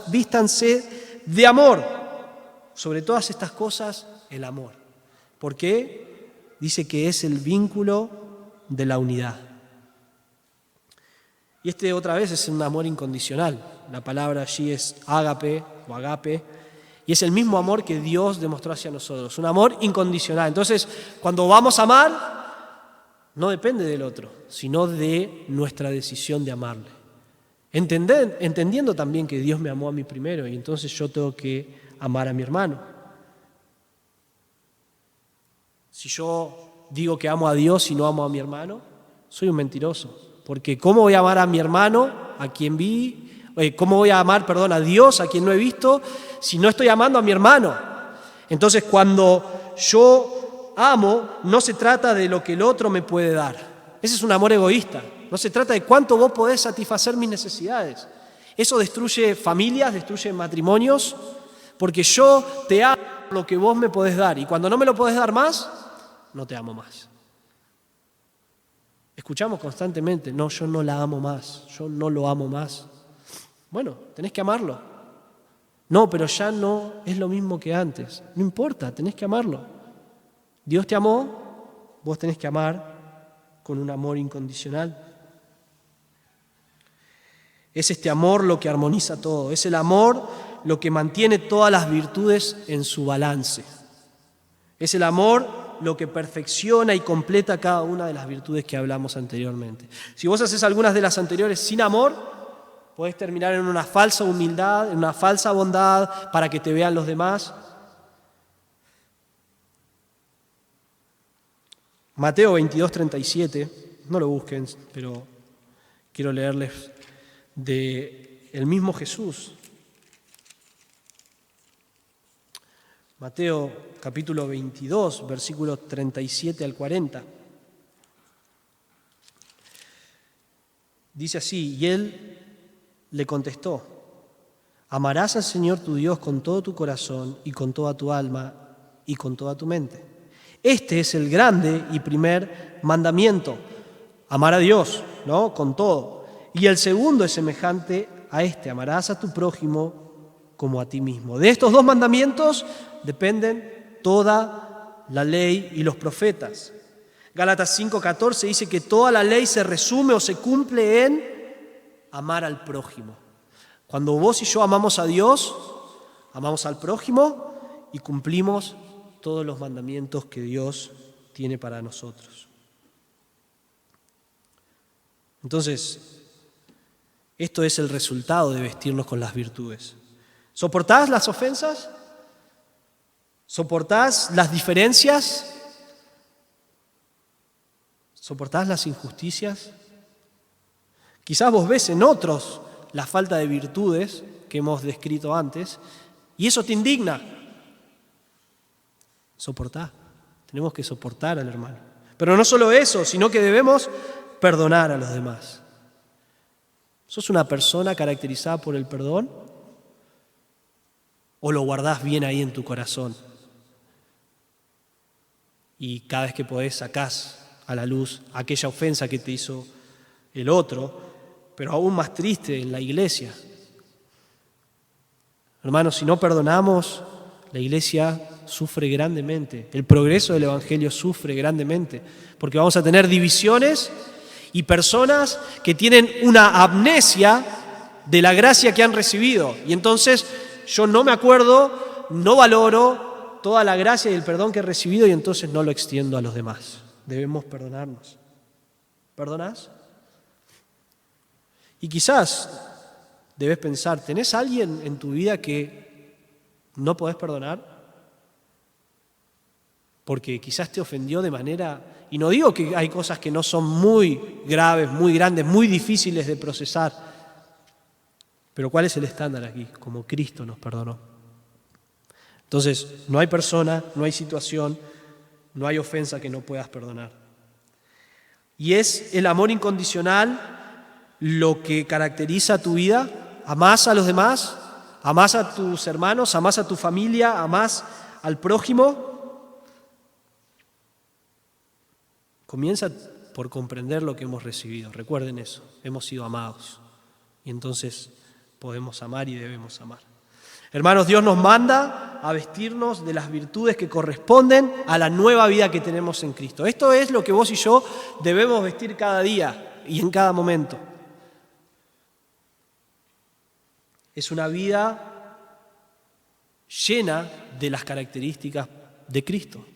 vístanse de amor. Sobre todas estas cosas, el amor. ¿Por qué? Dice que es el vínculo de la unidad. Y otra vez es un amor incondicional. La palabra allí es ágape o agape. Y es el mismo amor que Dios demostró hacia nosotros. Un amor incondicional. Entonces, cuando vamos a amar, no depende del otro, sino de nuestra decisión de amarle. Entendiendo también que Dios me amó a mí primero y entonces yo tengo que amar a mi hermano. Si yo digo que amo a Dios y no amo a mi hermano, soy un mentiroso. Porque ¿cómo voy a amar a mi hermano, a quien vi? ¿Cómo voy a amar, a Dios, a quien no he visto, si no estoy amando a mi hermano? Entonces, cuando yo amo, no se trata de lo que el otro me puede dar. Ese es un amor egoísta. No se trata de cuánto vos podés satisfacer mis necesidades. Eso destruye familias, destruye matrimonios, porque yo te amo lo que vos me podés dar. Y cuando no me lo podés dar más, no te amo más. Escuchamos constantemente, no, yo no la amo más, yo no lo amo más. Bueno, tenés que amarlo. No, pero ya no es lo mismo que antes. No importa, tenés que amarlo. Dios te amó, vos tenés que amar con un amor incondicional. Es este amor lo que armoniza todo, es el amor lo que mantiene todas las virtudes en su balance. Es el amor lo que perfecciona y completa cada una de las virtudes que hablamos anteriormente. Si vos haces algunas de las anteriores sin amor, podés terminar en una falsa humildad, en una falsa bondad para que te vean los demás. Mateo 22:37, no lo busquen, pero quiero leerles del mismo Jesús. Mateo capítulo 22, versículos 37 al 40. Dice así, y él le contestó, amarás al Señor tu Dios con todo tu corazón y con toda tu alma y con toda tu mente. Este es el grande y primer mandamiento, amar a Dios, ¿no? Con todo. Y el segundo es semejante a este, amarás a tu prójimo como a ti mismo. De estos dos mandamientos dependen toda la ley y los profetas. Gálatas 5:14 dice que toda la ley se resume o se cumple en amar al prójimo. Cuando vos y yo amamos a Dios, amamos al prójimo y cumplimos todos los mandamientos que Dios tiene para nosotros. Entonces, esto es el resultado de vestirnos con las virtudes. ¿Soportás las ofensas? ¿Soportás las diferencias? ¿Soportás las injusticias? Quizás vos ves en otros la falta de virtudes que hemos descrito antes y eso te indigna. Soportá. Tenemos que soportar al hermano. Pero no solo eso, sino que debemos perdonar a los demás. ¿Sos una persona caracterizada por el perdón? ¿O lo guardás bien ahí en tu corazón? Y cada vez que podés sacás a la luz aquella ofensa que te hizo el otro, pero aún más triste en la iglesia. Hermanos, si no perdonamos, la iglesia sufre grandemente. El progreso del evangelio sufre grandemente, porque vamos a tener divisiones y personas que tienen una amnesia de la gracia que han recibido. Y entonces yo no me acuerdo, no valoro toda la gracia y el perdón que he recibido y entonces no lo extiendo a los demás. Debemos perdonarnos. ¿Perdonás? Y quizás debes pensar, ¿tenés alguien en tu vida que no podés perdonar? Porque quizás te ofendió de manera... Y no digo que hay cosas que no son muy graves, muy grandes, muy difíciles de procesar. Pero ¿cuál es el estándar aquí? Como Cristo nos perdonó. Entonces, no hay persona, no hay situación, no hay ofensa que no puedas perdonar. Y es el amor incondicional lo que caracteriza tu vida. Amás a los demás, amás a tus hermanos, amás a tu familia, amás al prójimo. Comienza por comprender lo que hemos recibido. Recuerden eso, hemos sido amados. Y entonces podemos amar y debemos amar. Hermanos, Dios nos manda a vestirnos de las virtudes que corresponden a la nueva vida que tenemos en Cristo. Esto es lo que vos y yo debemos vestir cada día y en cada momento. Es una vida llena de las características de Cristo.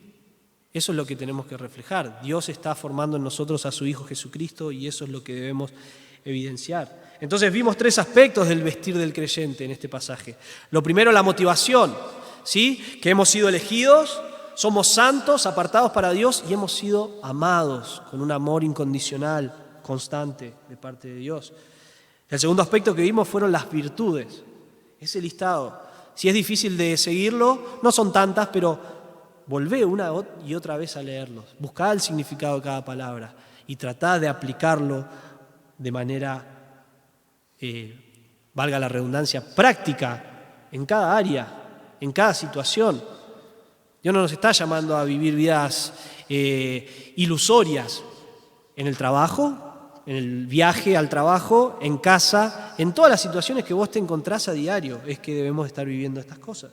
Eso es lo que tenemos que reflejar. Dios está formando en nosotros a su Hijo Jesucristo y eso es lo que debemos evidenciar. Entonces vimos 3 aspectos del vestir del creyente en este pasaje. Lo primero, la motivación, ¿sí? Que hemos sido elegidos, somos santos, apartados para Dios y hemos sido amados con un amor incondicional, constante de parte de Dios. El segundo aspecto que vimos fueron las virtudes. Ese listado, si es difícil de seguirlo, no son tantas, pero volvé una y otra vez a leerlos. Buscá el significado de cada palabra y tratá de aplicarlo de manera, valga la redundancia, práctica en cada área, en cada situación. Dios no nos está llamando a vivir vidas ilusorias en el trabajo, en el viaje al trabajo, en casa, en todas las situaciones que vos te encontrás a diario, es que debemos estar viviendo estas cosas.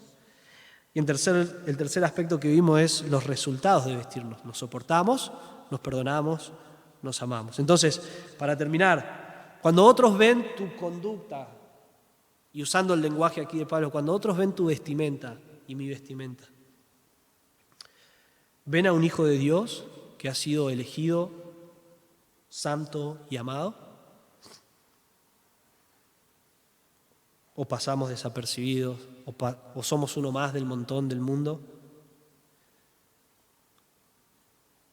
Y el tercer aspecto que vimos es los resultados de vestirnos. Nos soportamos, nos perdonamos, nos amamos. Entonces, para terminar, cuando otros ven tu conducta, y usando el lenguaje aquí de Pablo, cuando otros ven tu vestimenta y mi vestimenta, ven a un hijo de Dios que ha sido elegido, santo y amado, o pasamos desapercibidos, o somos uno más del montón del mundo.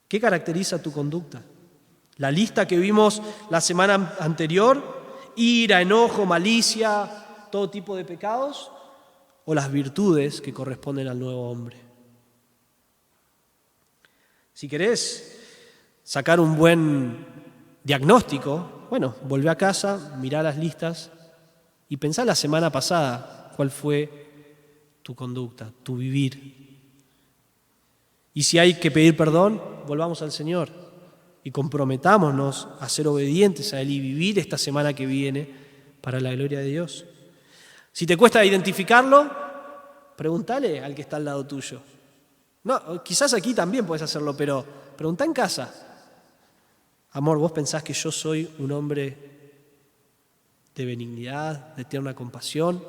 ¿Qué caracteriza tu conducta? La lista que vimos la semana anterior, ira, enojo, malicia, todo tipo de pecados, o las virtudes que corresponden al nuevo hombre. Si querés sacar un buen diagnóstico, bueno, volvé a casa, mirá las listas y pensá la semana pasada cuál fue tu conducta, tu vivir. Y si hay que pedir perdón, volvamos al Señor y comprometámonos a ser obedientes a Él y vivir esta semana que viene para la gloria de Dios. Si te cuesta identificarlo, pregúntale al que está al lado tuyo. No, quizás aquí también puedes hacerlo, pero preguntá en casa. Amor, ¿vos pensás que yo soy un hombre de benignidad, de tierna compasión?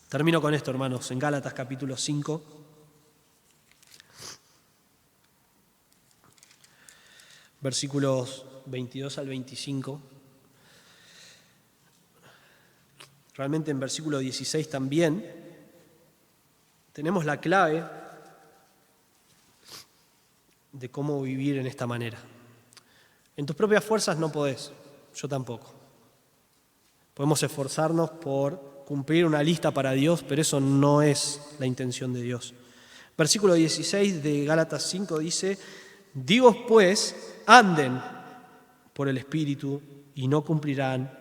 Termino con esto, hermanos, en Gálatas capítulo 5. Versículos 22 al 25. Realmente en versículo 16 también tenemos la clave de cómo vivir en esta manera. En tus propias fuerzas no podés, yo tampoco. Podemos esforzarnos por cumplir una lista para Dios, pero eso no es la intención de Dios. Versículo 16 de Gálatas 5 dice: digo pues, anden por el Espíritu y no cumplirán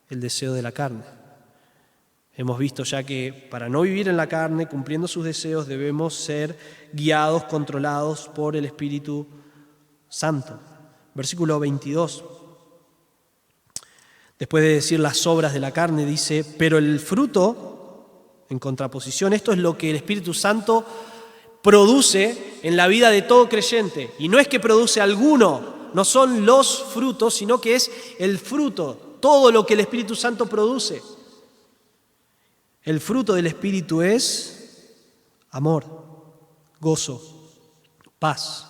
el deseo de la carne. Hemos visto ya que para no vivir en la carne, cumpliendo sus deseos, debemos ser guiados, controlados por el Espíritu Santo. Versículo 22. Después de decir las obras de la carne, dice: pero el fruto, en contraposición, esto es lo que el Espíritu Santo produce en la vida de todo creyente. Y no es que produce alguno, no son los frutos, sino que es el fruto, todo lo que el Espíritu Santo produce. El fruto del Espíritu es amor, gozo, paz,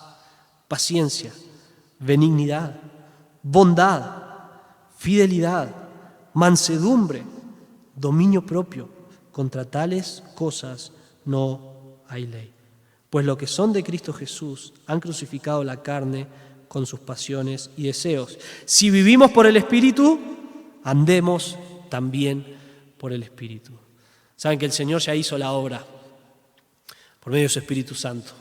paciencia, benignidad, bondad, fidelidad, mansedumbre, dominio propio. Contra tales cosas no hay ley. Pues los que son de Cristo Jesús han crucificado la carne con sus pasiones y deseos. Si vivimos por el Espíritu, andemos también por el Espíritu. Saben que el Señor ya hizo la obra por medio de su Espíritu Santo.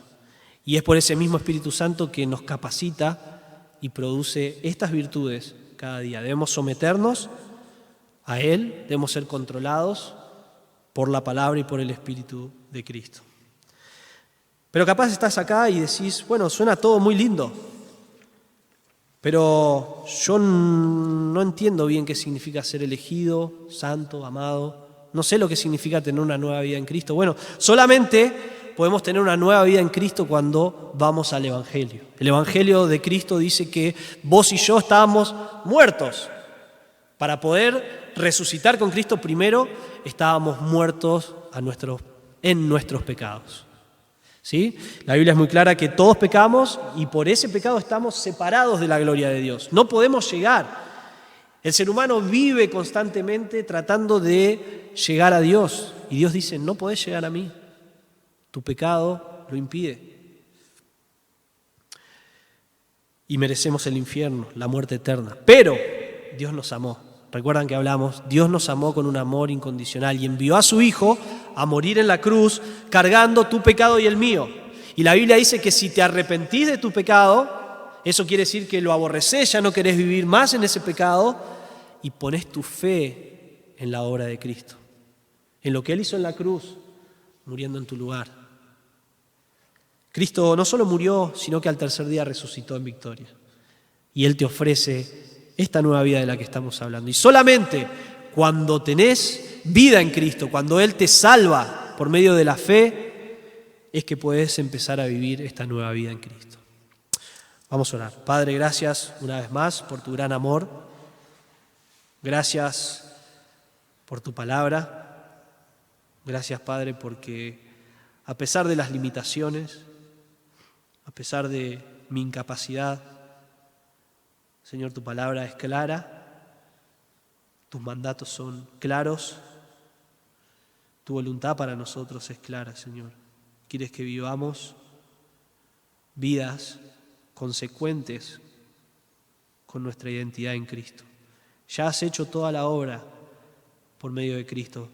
Y es por ese mismo Espíritu Santo que nos capacita y produce estas virtudes cada día. Debemos someternos a Él, debemos ser controlados por la palabra y por el Espíritu de Cristo. Pero capaz estás acá y decís: bueno, suena todo muy lindo, pero yo no entiendo bien qué significa ser elegido, santo, amado. No sé lo que significa tener una nueva vida en Cristo. Bueno, solamente podemos tener una nueva vida en Cristo cuando vamos al Evangelio. El Evangelio de Cristo dice que vos y yo estábamos muertos. Para poder resucitar con Cristo, primero estábamos muertos en nuestros pecados. ¿Sí? La Biblia es muy clara que todos pecamos y por ese pecado estamos separados de la gloria de Dios. No podemos llegar. El ser humano vive constantemente tratando de llegar a Dios. Y Dios dice: no podés llegar a mí. Tu pecado lo impide. Y merecemos el infierno, la muerte eterna. Pero Dios nos amó. Recuerdan que hablamos, Dios nos amó con un amor incondicional y envió a su Hijo a morir en la cruz cargando tu pecado y el mío. Y la Biblia dice que si te arrepentís de tu pecado, eso quiere decir que lo aborrecés, ya no querés vivir más en ese pecado y ponés tu fe en la obra de Cristo, en lo que Él hizo en la cruz, muriendo en tu lugar. Cristo no solo murió, sino que al tercer día resucitó en victoria. Y Él te ofrece esta nueva vida de la que estamos hablando. Y solamente cuando tenés vida en Cristo, cuando Él te salva por medio de la fe, es que podés empezar a vivir esta nueva vida en Cristo. Vamos a orar. Padre, gracias una vez más por tu gran amor. Gracias por tu palabra. Gracias, Padre, porque a pesar de las limitaciones, a pesar de mi incapacidad, Señor, tu palabra es clara, tus mandatos son claros, tu voluntad para nosotros es clara, Señor. Quieres que vivamos vidas consecuentes con nuestra identidad en Cristo. Ya has hecho toda la obra por medio de Cristo.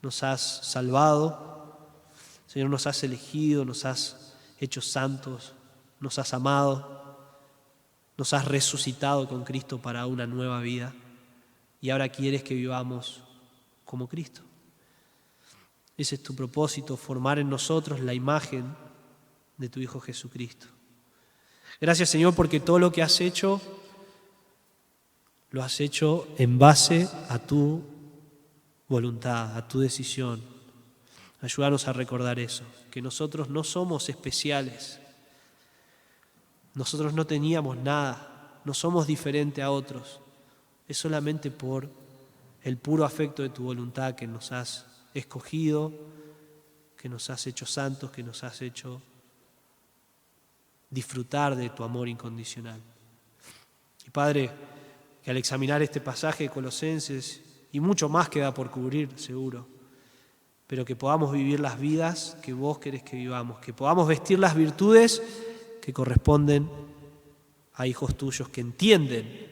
Nos has salvado, Señor, nos has elegido, nos has hecho santos, nos has amado, nos has resucitado con Cristo para una nueva vida y ahora quieres que vivamos como Cristo. Ese es tu propósito, formar en nosotros la imagen de tu Hijo Jesucristo. Gracias, Señor, porque todo lo que has hecho, lo has hecho en base a tu voluntad, a tu decisión. Ayúdanos a recordar eso, que nosotros no somos especiales. Nosotros no teníamos nada, no somos diferentes a otros. Es solamente por el puro afecto de tu voluntad que nos has escogido, que nos has hecho santos, que nos has hecho disfrutar de tu amor incondicional. Y Padre, que al examinar este pasaje de Colosenses, y mucho más queda por cubrir, seguro, pero que podamos vivir las vidas que vos querés que vivamos, que podamos vestir las virtudes que corresponden a hijos tuyos que entienden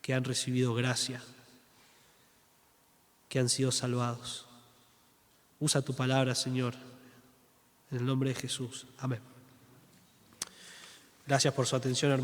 que han recibido gracia, que han sido salvados. Usa tu palabra, Señor, en el nombre de Jesús. Amén. Gracias por su atención, hermano.